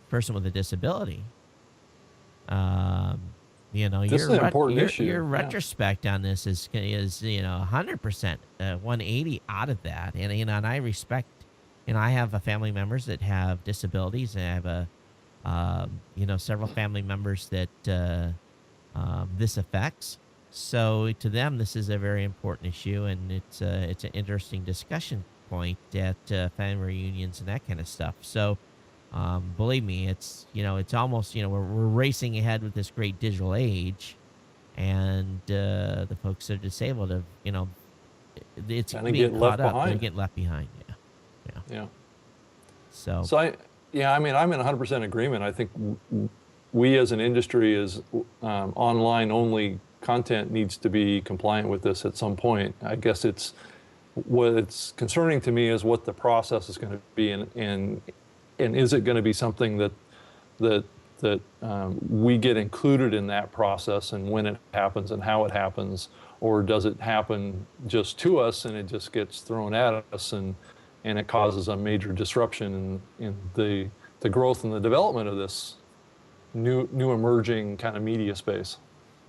person with a disability, This is an important issue. Your retrospect on this is 100% 180 out of that, and I respect. I have family members that have disabilities, and I have several family members that this affects. So to them, this is a very important issue, and it's an interesting discussion point at family reunions and that kind of stuff. So believe me, it's almost we're racing ahead with this great digital age, and the folks that are disabled have it's Kinda being getting caught left up. behind. They're getting left behind. Yeah. So So I'm in 100% agreement. I think we as an industry is online only content needs to be compliant with this at some point. I guess what's concerning to me is what the process is going to be, and is it going to be something that we get included in that process, and when it happens and how it happens, or does it happen just to us and it just gets thrown at us and it causes a major disruption in the growth and the development of this new emerging kind of media space.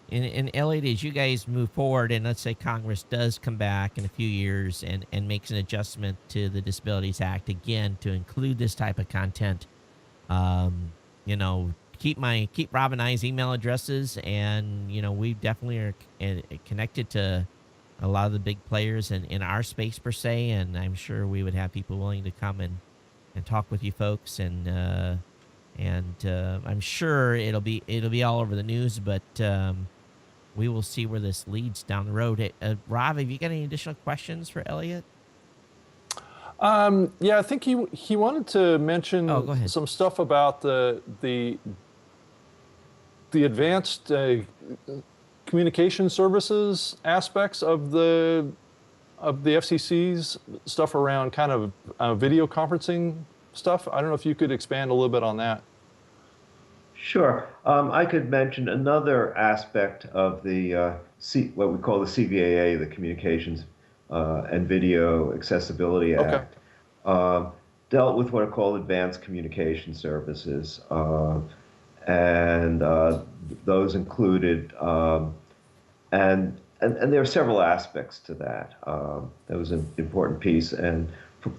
in Elliot, as you guys move forward, and let's say Congress does come back in a few years and makes an adjustment to the Disabilities Act again to include this type of content, keep Rob and I's email addresses, and we definitely are connected to a lot of the big players in our space per se, and I'm sure we would have people willing to come and talk with you folks, and I'm sure it'll be all over the news, but we will see where this leads down the road. Rob, have you got any additional questions for Elliot? Yeah, I think he wanted to mention go ahead. some stuff about the advanced communication services aspects of the FCC's stuff around kind of video conferencing stuff. I don't know if you could expand a little bit on that. Sure. I could mention another aspect of the what we call the CVAA, the Communications and Video Accessibility Okay. Act, um, dealt with what are called advanced communication services, and those included, and there are several aspects to that. That was an important piece, and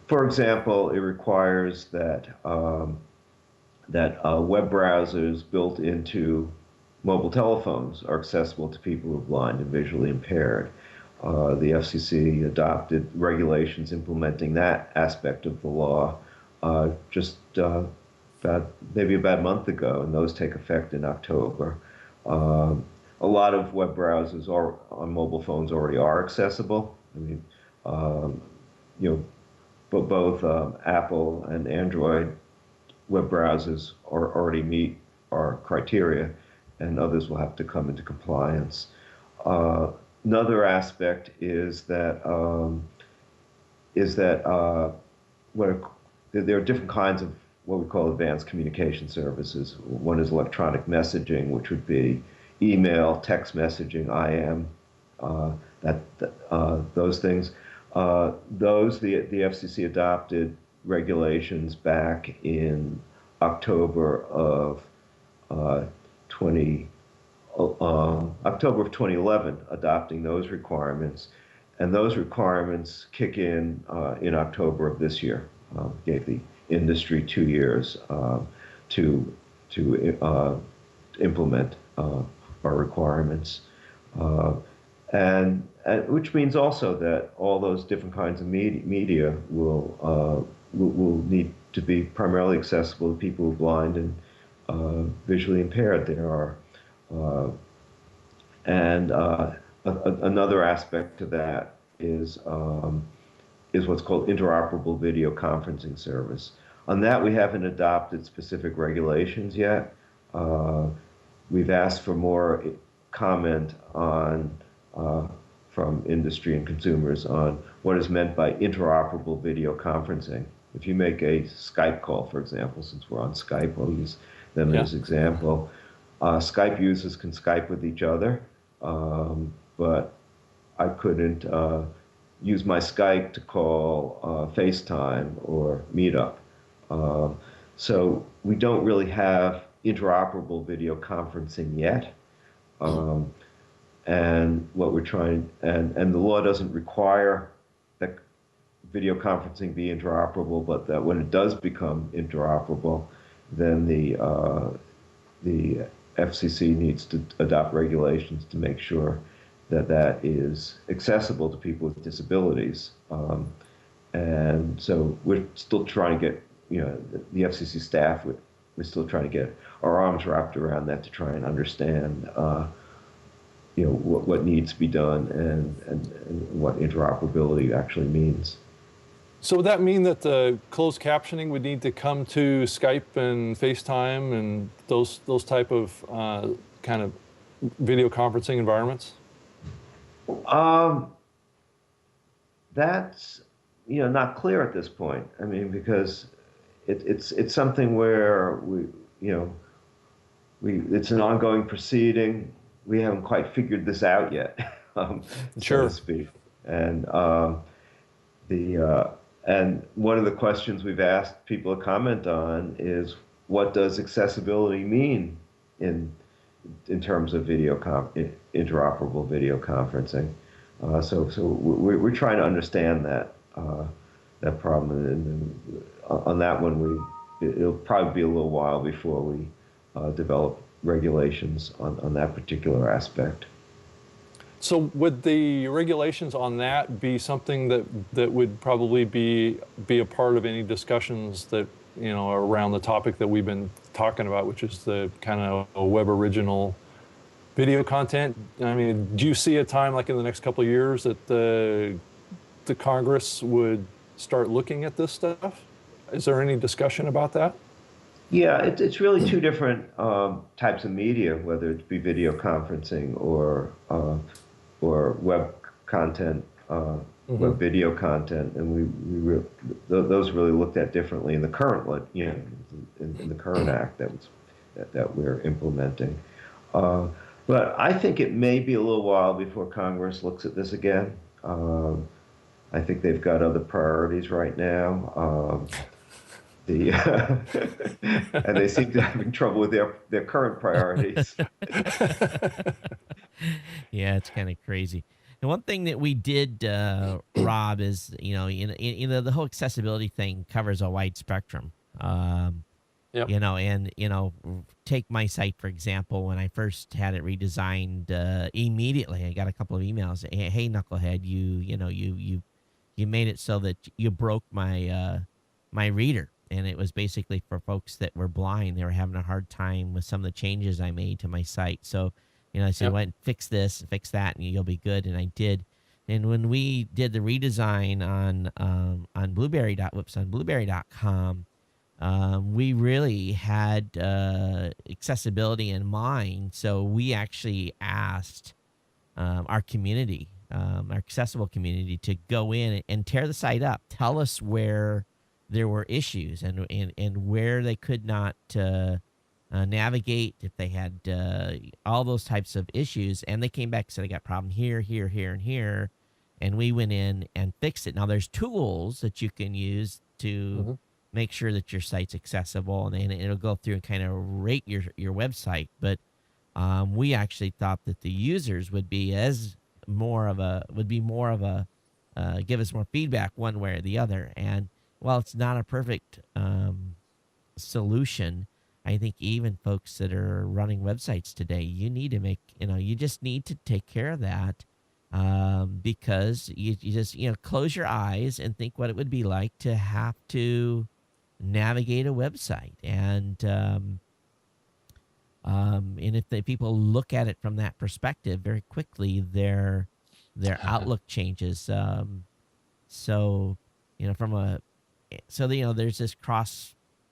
for example, it requires that. Web browsers built into mobile telephones are accessible to people who are blind and visually impaired. The FCC adopted regulations implementing that aspect of the law just maybe about a month ago, and those take effect in October. A lot of web browsers on mobile phones already are accessible. I mean, um, you know, but both Apple and Android web browsers already meet our criteria, and others will have to come into compliance. Uh, Another aspect is that what are, there are different kinds of what we call advanced communication services. One is electronic messaging, which would be email, text messaging, IM, uh, those things. The FCC adopted regulations back in October of uh, 20 October of 2011, adopting those requirements, and those requirements kick in October of this year. Gave the industry 2 years to implement our requirements. Uh, and which means also that all those different kinds of media will need to be primarily accessible to people who are blind and visually impaired. There are and another aspect to that is what's called interoperable video conferencing service. On that, we haven't adopted specific regulations yet. Uh, we've asked for more comment on from industry and consumers on what is meant by interoperable video conferencing. If you make a Skype call, for example, since we're on Skype, I'll use them Yeah. as an example. Skype users can Skype with each other, but I couldn't use my Skype to call FaceTime or Meetup. So we don't really have interoperable video conferencing yet. And what we're trying, and the law doesn't require that video conferencing be interoperable, but that when it does become interoperable, then the FCC needs to adopt regulations to make sure that that is accessible to people with disabilities. And so we're still trying to get, the FCC staff, we're still trying to get our arms wrapped around that to try and understand, what needs to be done and what interoperability actually means. So would that mean that the closed captioning would need to come to Skype and FaceTime and those type of kind of video conferencing environments? That's not clear at this point. I mean, because it's something where it's an ongoing proceeding. We haven't quite figured this out yet, so to speak. And and one of the questions we've asked people to comment on is, what does accessibility mean in terms of interoperable video conferencing? So we're trying to understand that problem, and on that one it'll probably be a little while before we develop regulations on that particular aspect. So would the regulations on that be something that would probably be a part of any discussions that around the topic that we've been talking about, which is the kind of web original video content? I mean, do you see a time like in the next couple of years that the Congress would start looking at this stuff? Is there any discussion about that? Yeah, it's really two different types of media, whether it be video conferencing or web content, web video content, and those really looked at differently in the current in the current act that that we're implementing. But I think it may be a little while before Congress looks at this again. I think they've got other priorities right now. The and they seem to be having trouble with their current priorities. Yeah, it's kind of crazy. And one thing that we did, Rob, is the whole accessibility thing covers a wide spectrum. Yep. And take my site for example. When I first had it redesigned, immediately I got a couple of emails. Hey, knucklehead, you made it so that you broke my reader, and it was basically for folks that were blind. They were having a hard time with some of the changes I made to my site. So, I said, Yep. "Well, fix this, fix that, and you'll be good." And I did. And when we did the redesign on Blueberry.com, we really had accessibility in mind. So we actually asked our community, our accessible community, to go in and tear the site up. Tell us where there were issues and where they could not navigate, if they had all those types of issues. And they came back and said, I got a problem here, here, here, and here. And we went in and fixed it. Now, there's tools that you can use to Mm-hmm. make sure that your site's accessible, and it'll go through and kind of rate your website. But we actually thought that the users would be more of a give us more feedback one way or the other. And while it's not a perfect solution, I think even folks that are running websites today, you need to you just need to take care of that, because you just close your eyes and think what it would be like to have to navigate a website. And if the people look at it from that perspective, very quickly their outlook changes. So there's this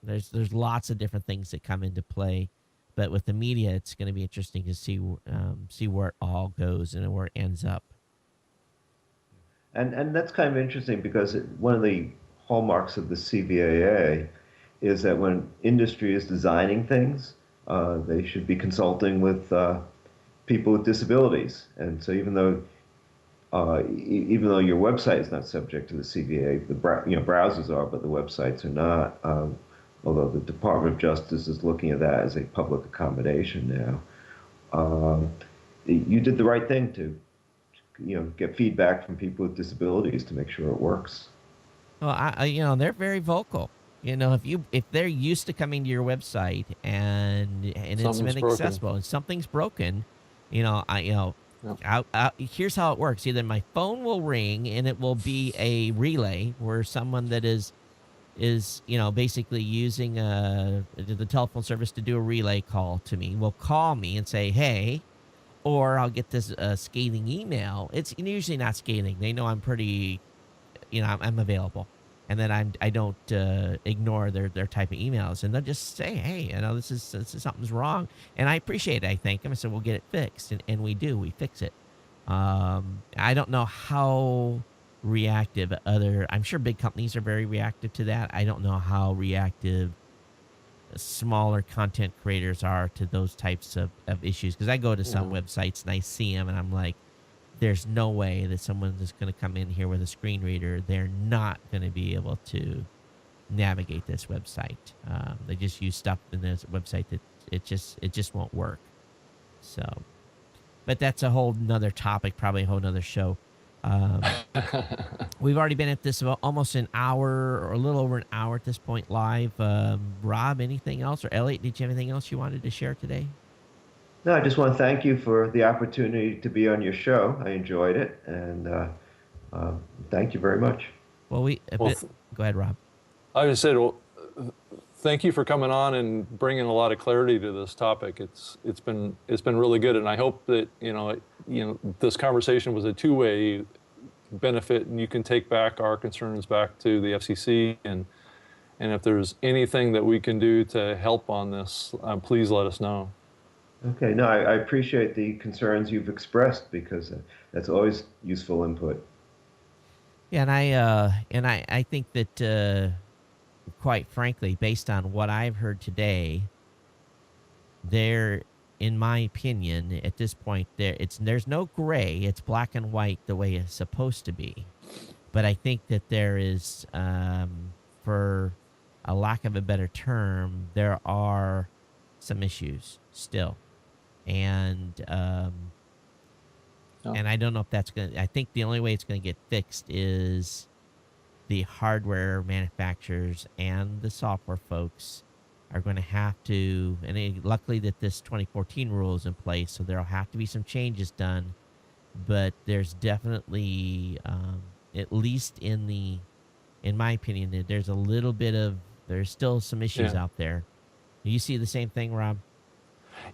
there's lots of different things that come into play. But with the media, it's going to be interesting to see where it all goes and where it ends up. And that's kind of interesting because one of the hallmarks of the CVAA is that when industry is designing things, they should be consulting with people with disabilities. And so even though your website is not subject to the CVAA, browsers are, but the websites are not. Although the Department of Justice is looking at that as a public accommodation now. You did the right thing to get feedback from people with disabilities to make sure it works. Well, they're very vocal. If they're used to coming to your website and it's been accessible and something's broken, Yep. here's how it works. Either my phone will ring and it will be a relay where someone that is basically using the telephone service to do a relay call to me will call me and say, hey, or I'll get this scathing email. It's usually not scathing. They know I'm pretty, I'm available. And then I don't ignore their type of emails, and they'll just say, hey, this is something's wrong. And I appreciate it. I thank them. I said, we'll get it fixed. And we fix it. I don't know how reactive I'm sure big companies are very reactive to that. I don't know how reactive smaller content creators are to those types of issues, because I go to some websites and I see them and I'm like, there's no way that someone is going to come in here with a screen reader. They're not going to be able to navigate this website. They just use stuff in this website that it just won't work. So, but that's a whole nother topic, probably a whole nother show. We've already been at this about almost an hour, or a little over an hour at this point live. Rob, anything else? Or Elliot, did you have anything else you wanted to share today? No, I just want to thank you for the opportunity to be on your show. I enjoyed it, and thank you very much. Well, go ahead, Rob. I just said, thank you for coming on and bringing a lot of clarity to this topic. It's been really good, and I hope that this conversation was a two-way benefit, and you can take back our concerns back to the FCC, and if there's anything that we can do to help on this, please let us know. Okay, no, I appreciate the concerns you've expressed, because that's always useful input. Yeah, and I think that quite frankly, based on what I've heard today, there, in my opinion, at this point, there's no gray. It's black and white the way it's supposed to be. But I think that there is, for a lack of a better term, there are some issues still, and Yeah. and I don't know if that's gonna. I think the only way it's gonna get fixed is the hardware manufacturers and the software folks are going to have to, and luckily that this 2014 rule is in place, so there'll have to be some changes done. But there's definitely, at least in my opinion, there's a little bit of, there's still some issues Yeah. out there. You see the same thing, Rob?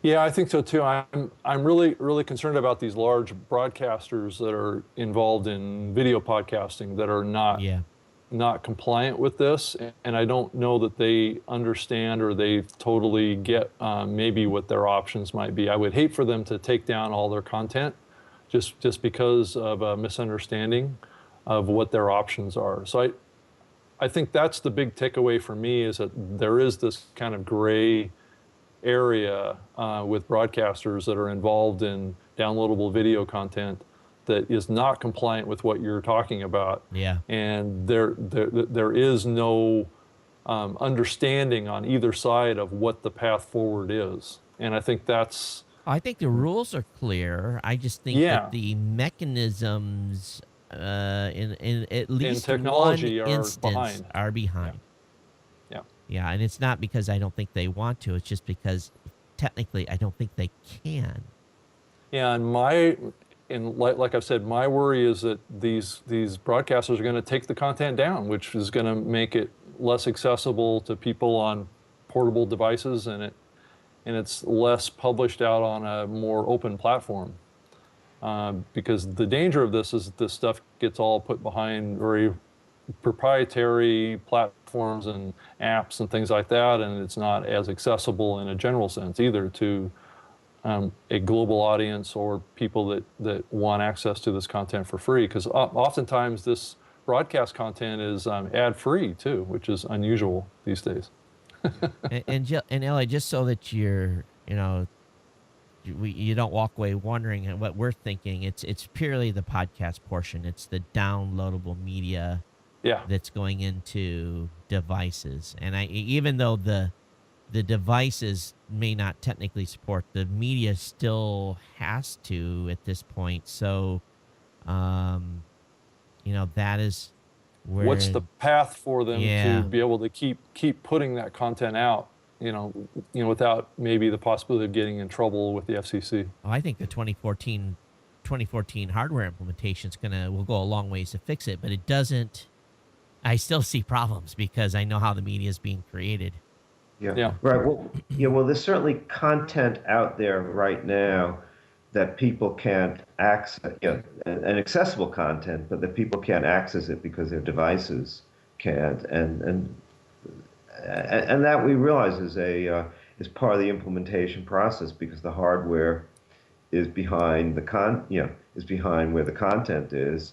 Yeah, I think so too. I'm really concerned about these large broadcasters that are involved in video podcasting that are Yeah. not compliant with this, and I don't know that they understand or they totally get maybe what their options might be. I would hate for them to take down all their content just because of a misunderstanding of what their options are. So I think that's the big takeaway for me, is that there is this kind of gray area with broadcasters that are involved in downloadable video content that is not compliant with what you're talking about. Yeah. And there is no understanding on either side of what the path forward is. And I think that's, I think the rules are clear. I just think Yeah. that the mechanisms, in at least technology one are instance, behind. are behind. Yeah. Yeah, and it's not because I don't think they want to. It's just because technically I don't think they can. Yeah, and like I've said, my worry is that these broadcasters are going to take the content down, which is going to make it less accessible to people on portable devices, and it's less published out on a more open platform. Because the danger of this is that this stuff gets all put behind very proprietary platforms and apps and things like that, and it's not as accessible in a general sense either to a global audience or people that want access to this content for free. Because oftentimes this broadcast content is ad-free too, which is unusual these days. And Ellie, just so that you're, you don't walk away wondering what we're thinking. It's purely the podcast portion. It's the downloadable media Yeah. that's going into devices. And even though the devices may not technically support, the media still has to at this point. So, that is where. What's the path for them Yeah. to be able to keep putting that content out? Without maybe the possibility of getting in trouble with the FCC. I think the 2014 hardware implementation will go a long ways to fix it, but it doesn't. I still see problems because I know how the media is being created. Yeah. Right. Well, there's certainly content out there right now that people can't access, and accessible content, but that people can't access it because their devices can't, and that we realize is part of the implementation process, because the hardware is behind is behind where the content is.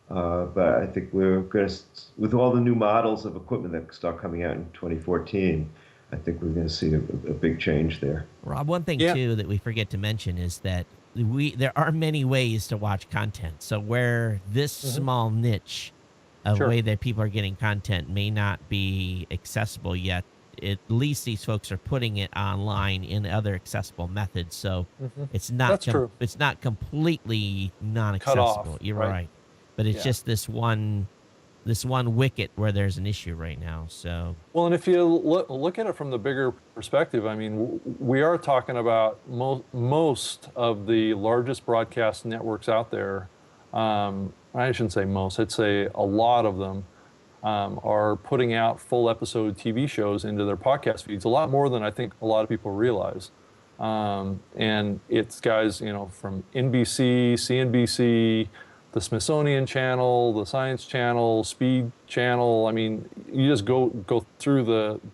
But I think we're going to, with all the new models of equipment that start coming out in 2014, I think we're going to see a big change there. Rob, one thing too that we forget to mention is that there are many ways to watch content. So where this small niche of way that people are getting content may not be accessible yet, at least these folks are putting it online in other accessible methods. So it's not it's not completely non-accessible. Cut off, You're right. But it's just this one wicket where there's an issue right now. So well, and if you look at it from the bigger perspective, I mean, we are talking about most of the largest broadcast networks out there. I shouldn't say most, I'd say a lot of them are putting out full episode TV shows into their podcast feeds, a lot more than I think a lot of people realize. And it's guys, from NBC, CNBC, the Smithsonian Channel, the Science Channel, Speed Channel. I mean, you just go through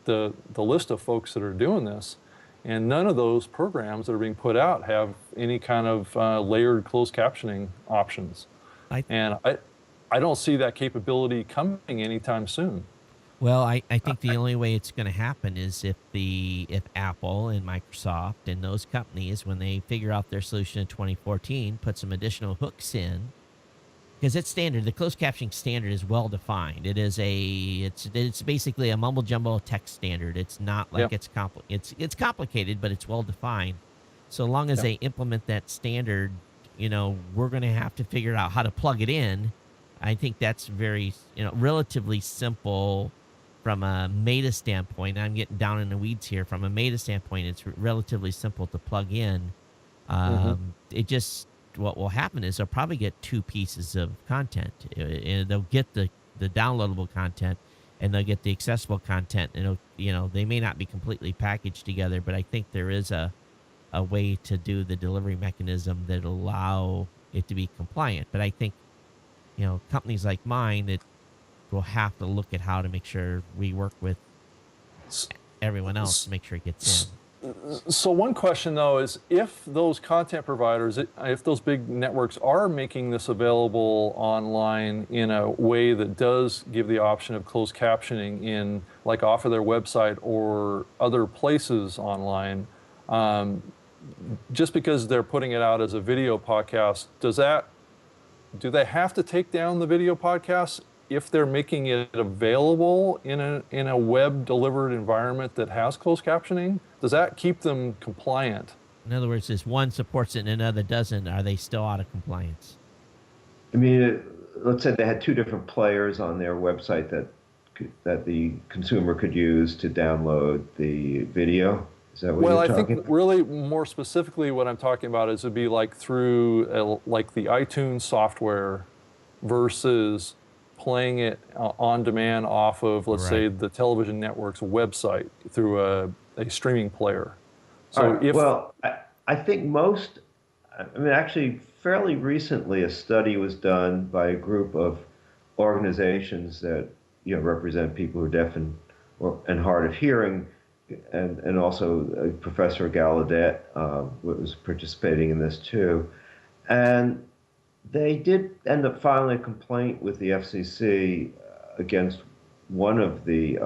the list of folks that are doing this, and none of those programs that are being put out have any kind of layered closed captioning options. And I don't see that capability coming anytime soon. Well, I think the only way it's going to happen is if Apple and Microsoft and those companies, when they figure out their solution in 2014, put some additional hooks in, because it's standard. The closed captioning standard is well defined. It's basically a mumble jumble text standard. It's not Yeah. like it's complicated, but it's well defined. So long as Yeah. they implement that standard, we're going to have to figure out how to plug it in. I think that's very, relatively simple from a meta standpoint. I'm getting down in the weeds here. From a meta standpoint, it's relatively simple to plug in. Hmm. It just what will happen is they'll probably get two pieces of content. They'll get the downloadable content, and they'll get the accessible content. And they may not be completely packaged together, but I think there is a way to do the delivery mechanism that allow it to be compliant. But I think companies like mine that will have to look at how to make sure we work with S- everyone else s- to make sure it gets So one question though is if those content providers, if those big networks are making this available online in a way that does give the option of closed captioning in like off of their website or other places online, um, just because they're putting it out as a video podcast, do they have to take down the video podcast if they're making it available in a web delivered environment that has closed captioning? Does that keep them compliant? in. In other words, if one supports it and another doesn't, are they still out of compliance? I mean, let's say they had two different players on their website that the consumer could use to download the video. Is that what Well, you're I think talking about? really more specifically what I'm talking about is it'd be like through like the iTunes software versus playing it on demand off of, let's Right. say, the television network's website through a streaming player. All So right. if Well, I think I mean, actually, fairly recently, a study was done by a group of organizations that represent people who are deaf and hard of hearing, and also Professor Gallaudet was participating in this too, and they did end up filing a complaint with the FCC against one of the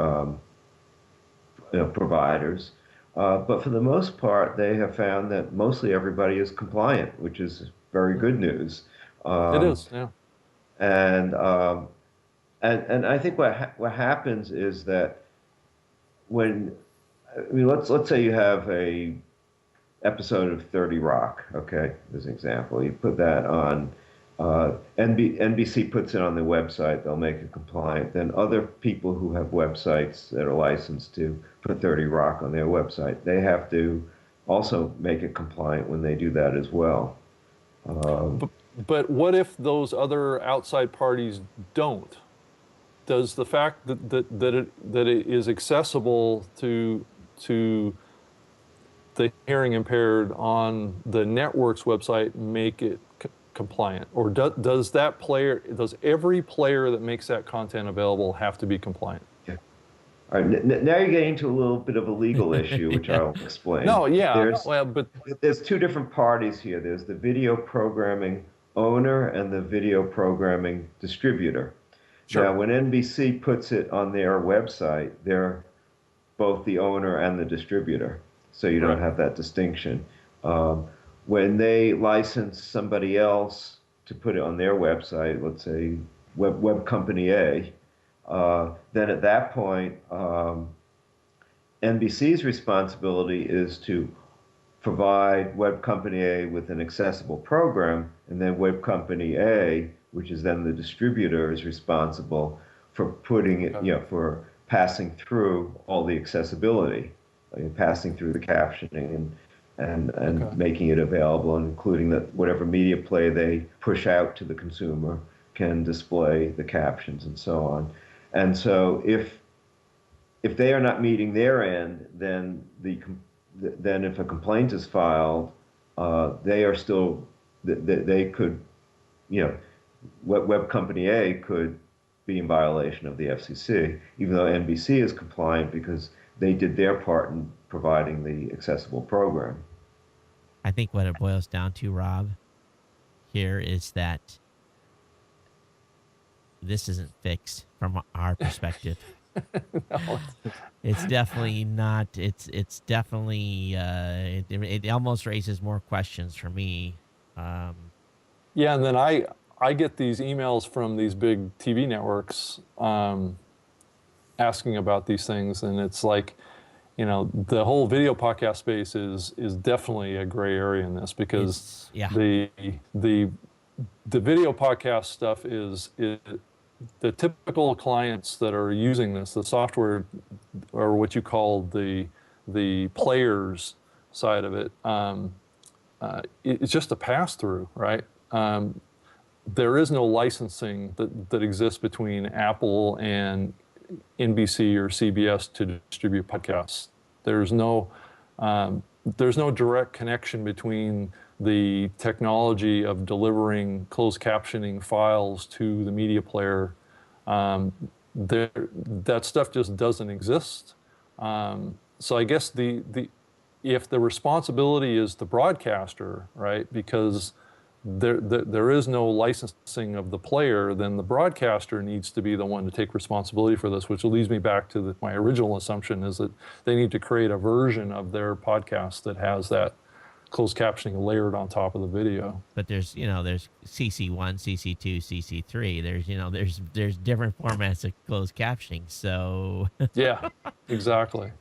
providers. But for the most part, they have found that mostly everybody is compliant, which is very good news. it Um, is, yeah. and, um, and I think what happens is that when I mean let's say you have a episode of 30 Rock, okay, as an example, you put that on. NBC puts it on their website, they'll make it compliant. Then other people who have websites that are licensed to put 30 Rock on their website, they have to also make it compliant when they do that as well. Um, But what if those other outside parties don't? Does the fact that it is accessible to the hearing impaired on the network's website make it compliant? Or does every player that makes that content available have to be compliant? yeah. All right, now you're getting to a little bit of a legal issue, which Yeah. I'll explain. No, yeah, There's well, but there's two different parties here. There's the video programming owner and the video programming distributor. Now, sure, when NBC puts it on their website, they're both the owner and the distributor, so you don't right, have that distinction. Um, when they license somebody else to put it on their website, let's say web company A, then at that point, NBC's responsibility is to provide web company A with an accessible program, and then web company A, which is then the distributor, is responsible for putting it, okay, for passing through all the accessibility, passing through the captioning and okay, making it available, and including that whatever media play they push out to the consumer can display the captions and so on. And so if they are not meeting their end, then then if a complaint is filed, they are still they could, web company A could be in violation of the FCC, even though NBC is compliant because they did their part in providing the accessible program. I think what it boils down to, Rob, here is that this isn't fixed from our perspective. No, It's definitely not. It's definitely it almost raises more questions for me. Um, yeah, and then I get these emails from these big TV networks asking about these things, and it's like, the whole video podcast space is definitely a gray area in this, because it's yeah, the the the video podcast stuff is the typical clients that are using this, the software, or what you call the players side of it. It's just a pass through, right? There is no licensing that exists between Apple and NBC or CBS to distribute podcasts. There's no direct connection between the technology of delivering closed captioning files to the media player. That stuff just doesn't exist. So I guess if the responsibility is the broadcaster, right, because there is no licensing of the player, then the broadcaster needs to be the one to take responsibility for this, which leads me back to my original assumption, is that they need to create a version of their podcast that has that closed captioning layered on top of the video. but there's CC1, CC2, CC3. There's different formats of closed captioning. So Yeah, exactly.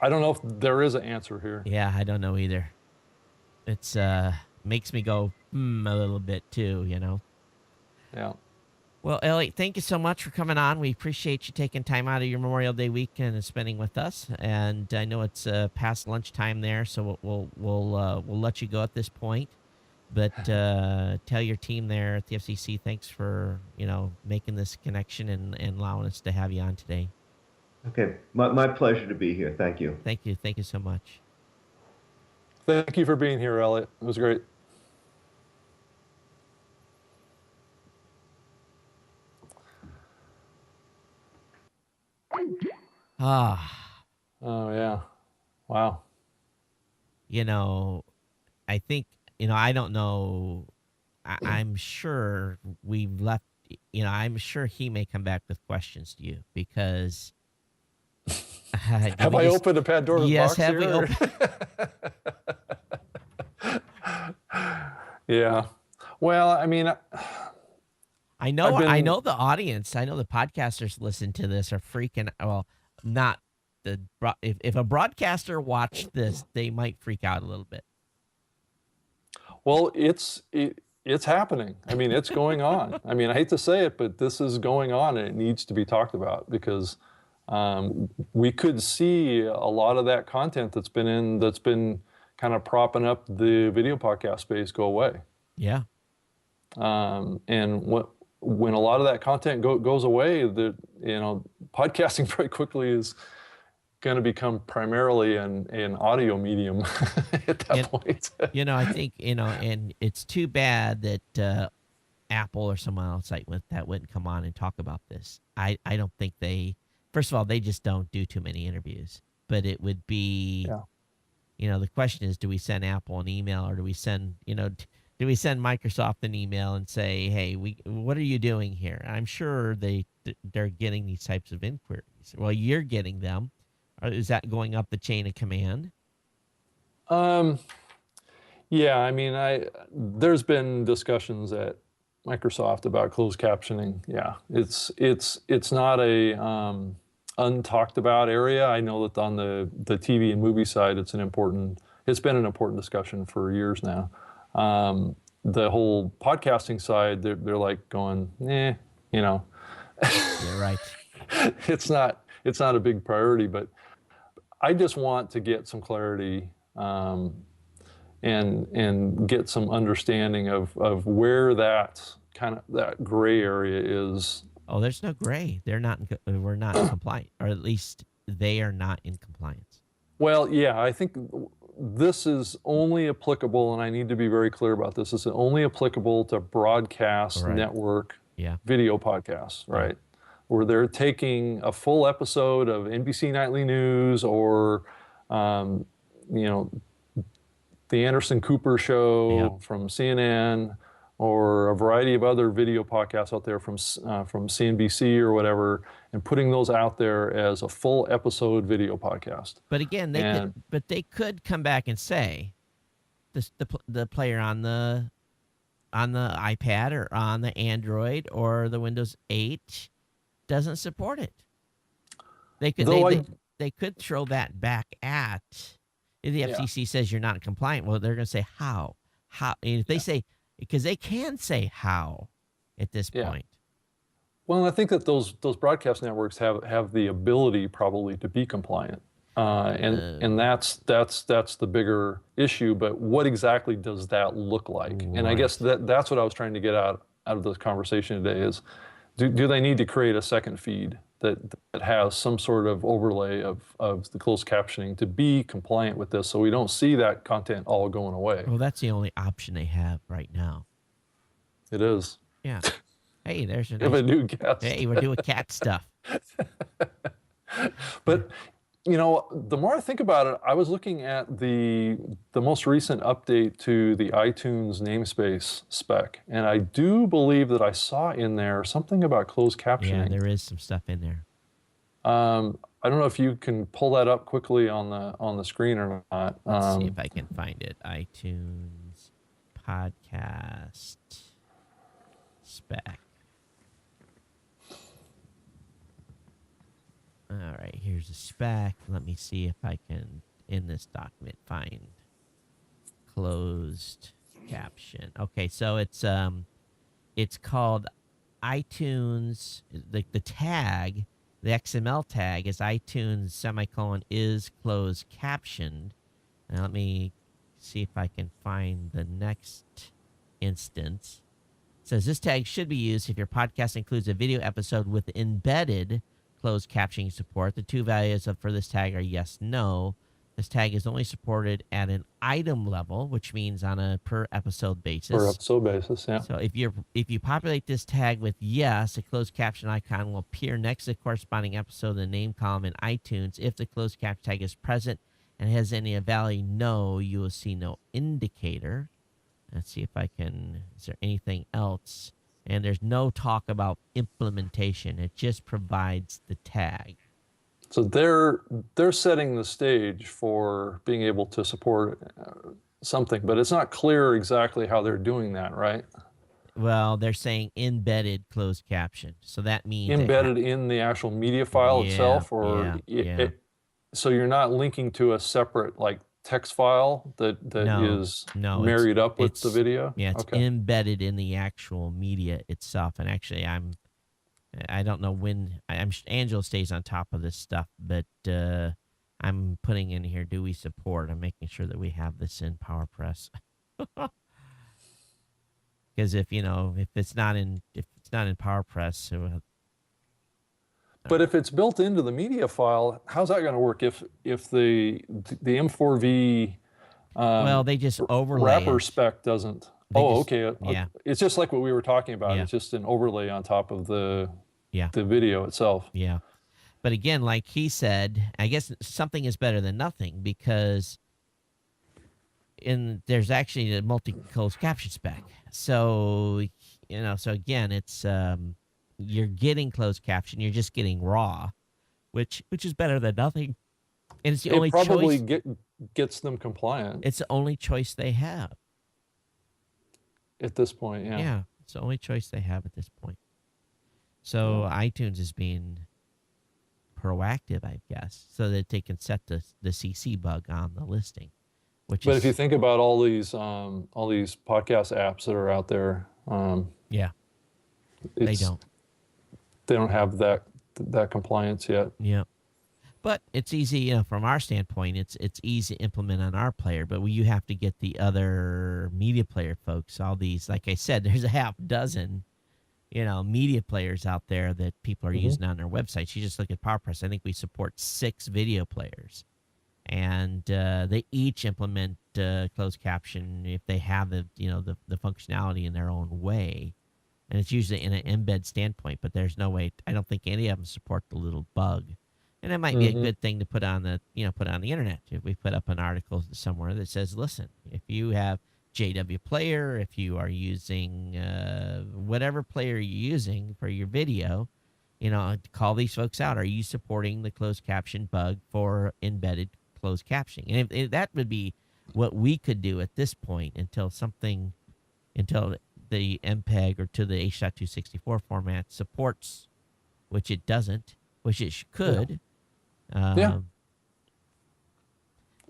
I don't know if there is an answer here. yeah, I don't know either. It's makes me go a little bit too. Yeah. Well, Elliot, thank you so much for coming on. We appreciate you taking time out of your Memorial Day weekend and spending with us. And I know it's past lunchtime there, so we'll let you go at this point. But tell your team there at the FCC thanks for making this connection and allowing us to have you on today. Okay, my pleasure to be here. Thank you. Thank you so much. Thank you for being here, Elliot. It was great. Ah, Oh, yeah. Wow. I think I don't know. I'm sure we've left. I'm sure he may come back with questions to you because. Have I opened a Pandora's Yes, box have we here? opened? Yeah. Well, I mean, I know. I've been- I know the audience. I know the podcasters listen to this are freaking. Well, not if a broadcaster watched this, they might freak out a little bit. well, it's happening. I mean, it's going on. I mean, I hate to say it, but this is going on, and it needs to be talked about, because we could see a lot of that content that's been kind of propping up the video podcast space go away. Yeah. And when a lot of that content goes away, podcasting very quickly is going to become primarily an audio medium at that point. I think and it's too bad that Apple or someone else that wouldn't come on and talk about this. I don't think they. First of all, they just don't do too many interviews. But it would be, the question is, do we send Apple an email, or do we send Microsoft an email and say, hey, what are you doing here? I'm sure they're getting these types of inquiries. Well, you're getting them. Is that going up the chain of command? Yeah, I mean, there's been discussions at Microsoft about closed captioning. Yeah, it's not a untalked about area. I know that on the TV and movie side, it's been an important discussion for years now. The whole podcasting side, they're like going, You're right. it's not a big priority, but I just want to get some clarity and get some understanding of where that gray area is. Oh, there's no gray. We're not in compliance, or at least they are not in compliance. Well, yeah, I think this is only applicable, and I need to be very clear about this. This is only applicable to broadcast network video podcasts, right? Where they're taking a full episode of NBC Nightly News or, the Anderson Cooper show from CNN, or a variety of other video podcasts out there from CNBC or whatever, and putting those out there as a full episode video podcast. But again, And they could come back and say the player on the iPad or on the Android or the Windows 8 doesn't support it. They could they could throw that back at if the FCC says you're not compliant. Well, they're going to say how. And if they say, because they can say how at this point. Well, I think that those broadcast networks have the ability probably to be compliant, and that's the bigger issue. But what exactly does that look like? And I guess that's what I was trying to get out of this conversation today is, do they need to create a second feed that has some sort of overlay of the closed captioning to be compliant with this, so we don't see that content all going away? Well, that's the only option they have right now. It is. Yeah. Hey, there's a new guest. Hey, we're doing cat stuff. But the more I think about it, I was looking at the most recent update to the iTunes namespace spec, and I do believe that I saw in there something about closed captioning. Yeah, there is some stuff in there. I don't know if you can pull that up quickly on the screen or not. Let's see if I can find it. iTunes podcast spec. All right, here's a spec. Let me see if I can, in this document, find closed caption. Okay, so it's called iTunes. The tag, the XML tag is iTunes is closed captioned. Now let me see if I can find the next instance. It says this tag should be used if your podcast includes a video episode with embedded closed captioning support. The two values for this tag are yes, no. This tag is only supported at an item level, which means on a per episode basis. Per episode basis, yeah. So if you populate this tag with yes, a closed caption icon will appear next to the corresponding episode in the name column in iTunes. If the closed caption tag is present and has any value no, you will see no indicator. Let's see if I can. Is there anything else? And there's no talk about implementation. It just provides the tag. So they're setting the stage for being able to support something, but it's not clear exactly how they're doing that, right? Well, they're saying embedded closed caption. So that means embedded in the actual media file itself, or so you're not linking to a separate text file that is married up with the video? Yeah, it's embedded in the actual media itself. And actually, I don't know when, Angela stays on top of this stuff, but I'm putting in here, do we support? I'm making sure that we have this in PowerPress. Because if it's not in PowerPress, but if it's built into the media file, how's that going to work? If the M4V well, they just overlay wrapper spec doesn't. Okay. Yeah. It's just like what we were talking about. Yeah. It's just an overlay on top of the video itself. Yeah. But again, like he said, I guess something is better than nothing, because there's actually a multi-closed caption spec. So again, it's you're getting closed caption, you're just getting raw, which is better than nothing. And it's the only choice. It probably gets them compliant. It's the only choice they have. At this point, yeah. Yeah, it's the only choice they have at this point. So iTunes is being proactive, I guess, so that they can set the CC bug on the listing. But if you think about all these podcast apps that are out there, they don't have that compliance yet. Yeah. But it's easy, from our standpoint, it's easy to implement on our player, but you have to get the other media player folks, all these, like I said, there's a half dozen, media players out there that people are using on their websites. You just look at PowerPress. I think we support 6 video players, and they each implement closed caption if they have the functionality in their own way. And it's usually in an embed standpoint, but there's no way, I don't think any of them support the little bug. And it might be a good thing to put on the internet. If we put up an article somewhere that says, listen, if you have JW Player, if you are using whatever player you're using for your video, call these folks out. Are you supporting the closed caption bug for embedded closed captioning? And if that would be what we could do at this point until the MPEG or to the H.264 format supports, which it doesn't, which it could. Yeah.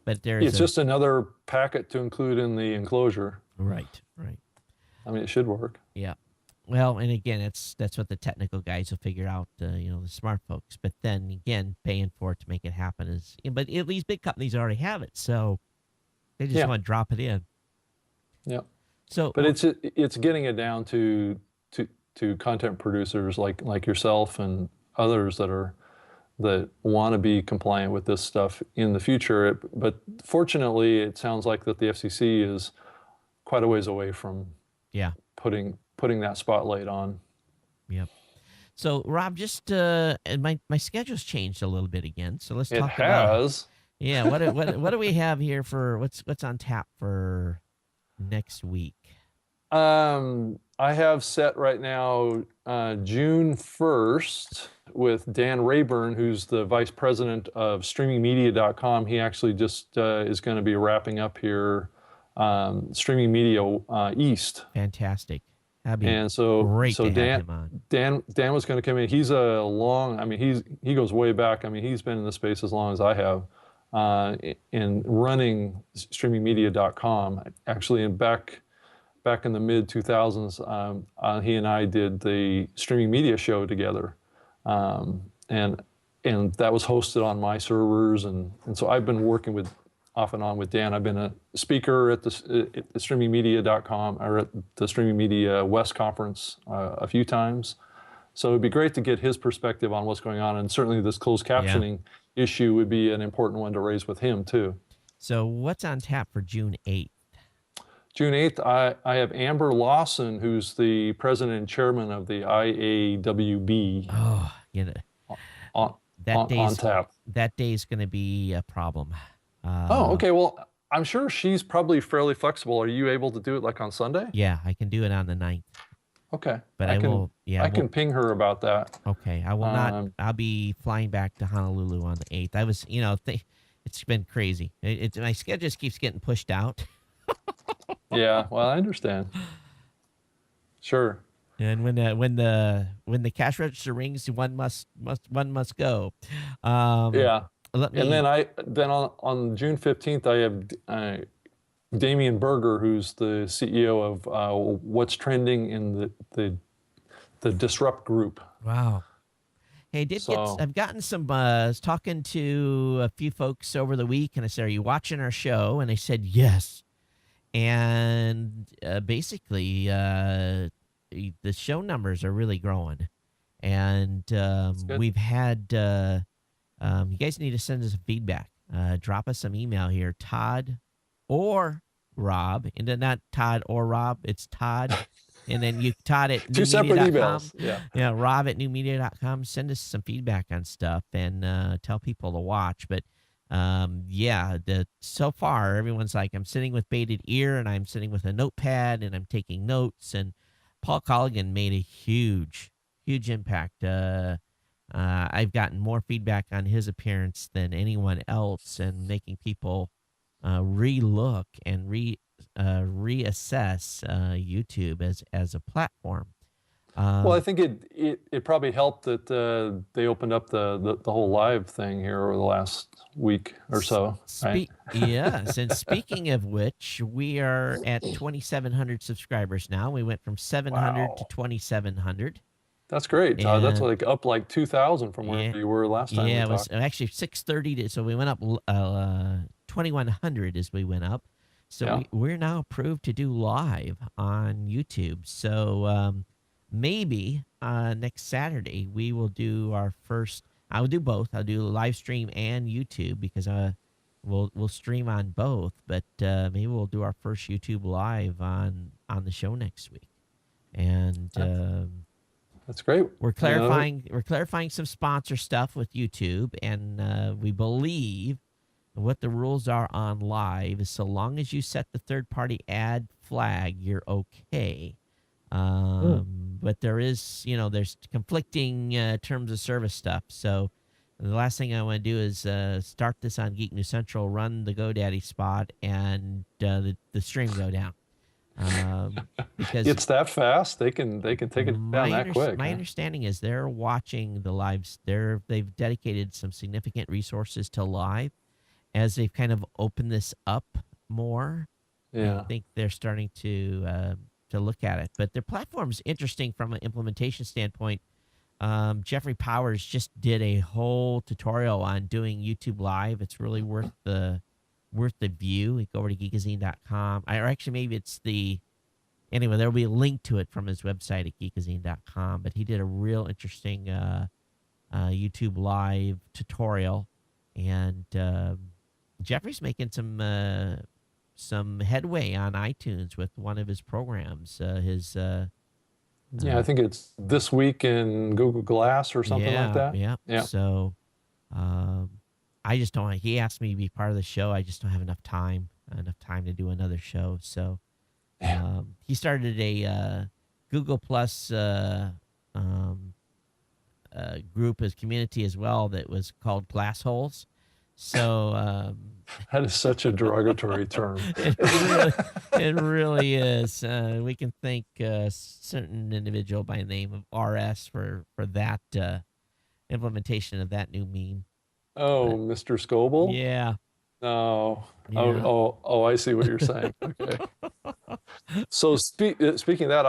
But there's It's just another packet to include in the enclosure. Right. I mean, it should work. Yeah. Well, and again, that's what the technical guys will figure out, the smart folks. But then again, paying for it to make it happen is, but at least big companies already have it, so they just want to drop it in. Yeah. So, but it's getting it down to content producers like yourself and others that want to be compliant with this stuff in the future. But fortunately, it sounds like that the FCC is quite a ways away from putting that spotlight on. Yep. So, Rob, just my schedule's changed a little bit again. So let's talk about. Yeah. What do we have here for what's on tap for next week? I have set right now June 1st with Dan Rayburn, who's the vice president of streamingmedia.com. He actually just is going to be wrapping up here Streaming Media East. Fantastic. That'd be great to have him on. Dan was going to come in. He's he goes way back. I mean, he's been in the space as long as I have in running streamingmedia.com. Actually, back in the mid 2000s, he and I did the streaming media show together, and that was hosted on my servers, and so I've been working off and on with Dan. I've been a speaker at the streamingmedia.com or at the Streaming Media West conference a few times. So it'd be great to get his perspective on what's going on, and certainly this closed captioning issue would be an important one to raise with him too. So what's on tap for June 8th? June 8th, I have Amber Lawson, who's the president and chairman of the IAWB. Oh, on tap. That day is going to be a problem. Okay. Well, I'm sure she's probably fairly flexible. Are you able to do it like on Sunday? Yeah, I can do it on the 9th. Okay. But I can ping her about that. Okay. I will not. I'll be flying back to Honolulu on the 8th. I was, it's been crazy. My schedule just keeps getting pushed out. Yeah, well, I understand. Sure. And when the cash register rings, one must go. Yeah. And then on June 15th, I have Damian Berger, who's the CEO of What's Trending in the Disrupt group. Wow. Hey, I've gotten some talking to a few folks over the week, and I said, "Are you watching our show?" And they said, "Yes." And basically, the show numbers are really growing, and we've had. You guys need to send us feedback. Drop us some email here, Todd or Rob, and not Todd or Rob. It's Todd, and then you Todd at two separate emails. Yeah, Rob at newmedia.com. Send us some feedback on stuff and tell people to watch. But so far everyone's like, I'm sitting with bated ear and I'm sitting with a notepad and I'm taking notes. And Paul Colligan made a huge impact. I've gotten more feedback on his appearance than anyone else, and making people relook and reassess YouTube as a platform. Well, I think it probably helped that they opened up the whole live thing here over the last week or so. Right? Yes, and speaking of which, we are at 2,700 subscribers now. We went from 700 to 2,700. That's great. That's up like 2,000 from where you were last time. Yeah, it was actually 630. So we went up 2,100 as we went up. So we're now approved to do live on YouTube. So maybe next Saturday we will do our first. I will do both. I'll do live stream and YouTube because we'll stream on both. But maybe we'll do our first YouTube live on the show next week. And that's great. We're clarifying some sponsor stuff with YouTube, and we believe what the rules are on live is so long as you set the third-party ad flag, you're okay. But there is, there's conflicting terms of service stuff. So the last thing I want to do is start this on Geek News Central, run the GoDaddy spot, and the stream go down. Because It's that fast. They can take it down that quick. My huh? understanding is they're watching the lives. They've dedicated some significant resources to live as they've kind of opened this up more. Yeah. I think they're starting to look at it. But their platform's interesting from an implementation standpoint. Jeffrey Powers just did a whole tutorial on doing YouTube Live. It's really worth the view. You go over to geekazine.com. Or actually, maybe it's anyway, there'll be a link to it from his website at geekazine.com. But he did a real interesting YouTube Live tutorial. And Jeffrey's making some headway on iTunes with one of his programs. Yeah, I think it's This Week in Google Glass or something like that. Yeah. So I just don't. He asked me to be part of the show. I just don't have enough time to do another show. So he started a Google Plus group as community as well that was called Glass Holes. So That is such a derogatory term. it really is. We can thank a certain individual by the name of RS for that implementation of that new meme. Oh, Mr. Scoble? Yeah. No. Yeah. Oh, I see what you're saying. Okay. So speaking of that,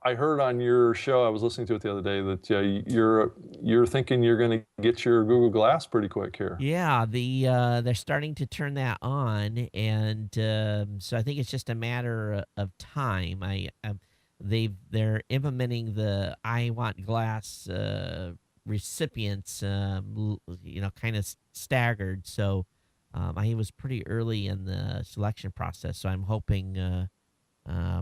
I heard on your show, I was listening to it the other day, that you're thinking you're going to get your Google Glass pretty quick here. Yeah, they're starting to turn that on, and so I think it's just a matter of time. They're implementing the I Want Glass recipients, kind of staggered. So I was pretty early in the selection process, so I'm hoping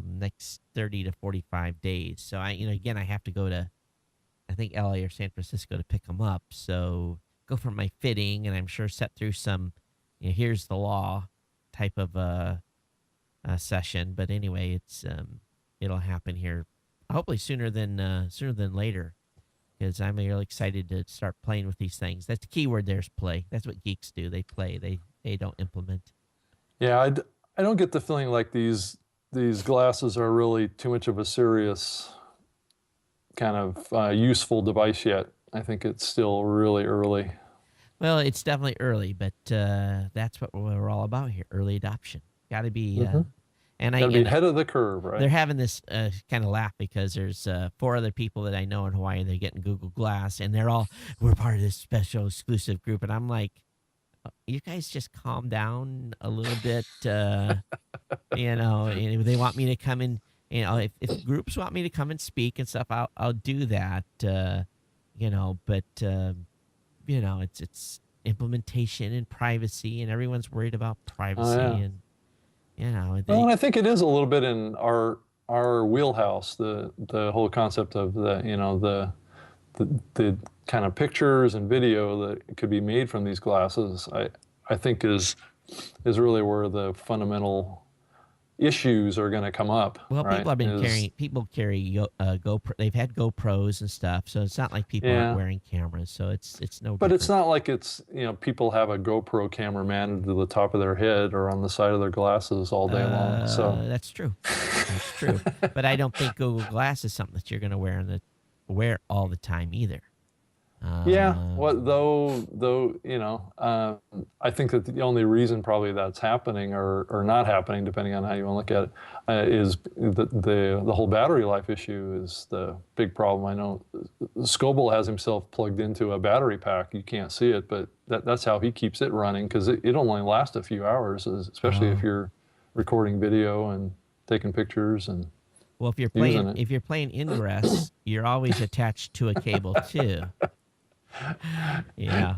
next 30 to 45 days. So again, I have to go to, I think, LA or San Francisco to pick them up. So go for my fitting, and I'm sure set through some, here's the law type of session. But anyway, it'll happen here, hopefully sooner than later, because I'm really excited to start playing with these things. That's the key word. There's play. That's what geeks do. They play. They don't implement. Yeah, I don't get the feeling like these glasses are really too much of a serious kind of useful device yet. I think it's still really early. Well, it's definitely early, but that's what we're all about here: early adoption. Got to be, and Gotta be ahead of the curve, right? They're having this kind of laugh because there's 4 other people that I know in Hawaii. They're getting Google Glass, and we're part of this special exclusive group, and I'm like, you guys just calm down a little bit. And if they want me to come in, if groups want me to come and speak and stuff, I'll do that. But it's implementation and privacy, and everyone's worried about privacy, and Well, and I think it is a little bit in our wheelhouse, the whole concept of the kind of pictures and video that could be made from these glasses. I think is really where the fundamental issues are going to come up. Well, right? People carry GoPro. They've had GoPros and stuff, so it's not like people aren't wearing cameras. So it's no. But different. it's not like it's people have a GoPro camera mounted to the top of their head or on the side of their glasses all day long. So that's true. That's true. But I don't think Google Glass is something that you're going to wear all the time either. I think that the only reason probably that's happening or not happening, depending on how you want to look at it, is the whole battery life issue is the big problem. I know Scoble has himself plugged into a battery pack. You can't see it, but that's how he keeps it running, because it only lasts a few hours, especially if you're recording video and taking pictures and. Well, if you're playing Ingress, you're always attached to a cable too. Yeah.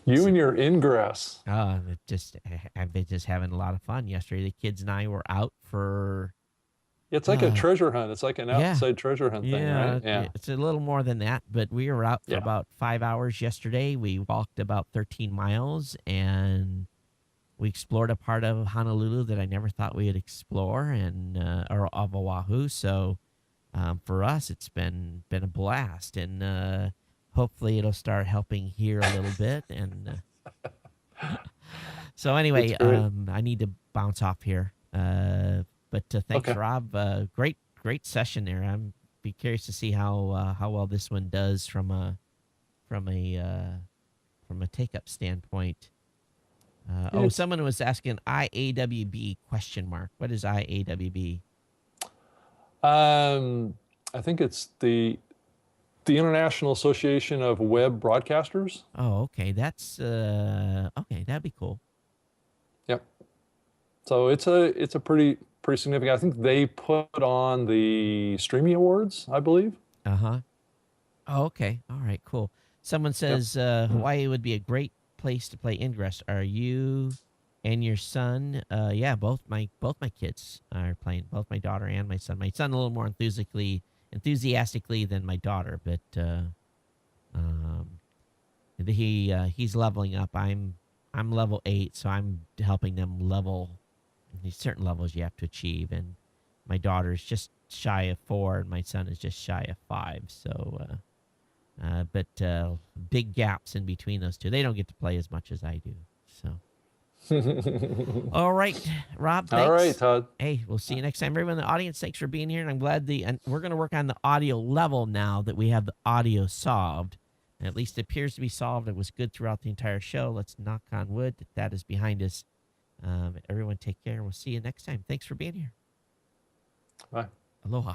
You and your Ingress. I've been just having a lot of fun yesterday. The kids and I were out for. It's like a treasure hunt. It's like an outside treasure hunt thing, right? Yeah. It's a little more than that, but we were out for about 5 hours yesterday. We walked about 13 miles, and We explored a part of Honolulu that I never thought we would explore, and or of Oahu. So for us, it's been a blast, and hopefully it'll start helping here a little bit. And so That's anyway, great. I need to bounce off here. But thanks, Okay. Rob. Great session there. I'm be curious to see how well this one does from a take up standpoint. Yeah, it's Someone was asking IAWB question mark. What is IAWB? I think it's the International Association of Web Broadcasters. Oh, okay. That's okay. That'd be cool. Yep. So it's a pretty significant. I think they put on the Streamy Awards, I believe. Uh-huh. Oh, okay. All right, cool. Someone Yep. says Hawaii would be a great place to play Ingress. Are you and your son? Yeah, both my kids are playing. Both my daughter and my son. My son a little more enthusiastically than my daughter, but um, he's leveling up. I'm level 8, so I'm helping them level. These certain levels you have to achieve, and my daughter's just shy of 4, and my son is just shy of 5. So, but big gaps in between those two. They don't get to play as much as I do. So, all right, Rob. All right, Thanks. Todd. Hey, we'll see you next time. Everyone in the audience, thanks for being here, and I'm glad and we're going to work on the audio level now that we have the audio solved. At least it appears to be solved. It was good throughout the entire show. Let's knock on wood that is behind us. Everyone take care, and we'll see you next time. Thanks for being here. Bye. Aloha.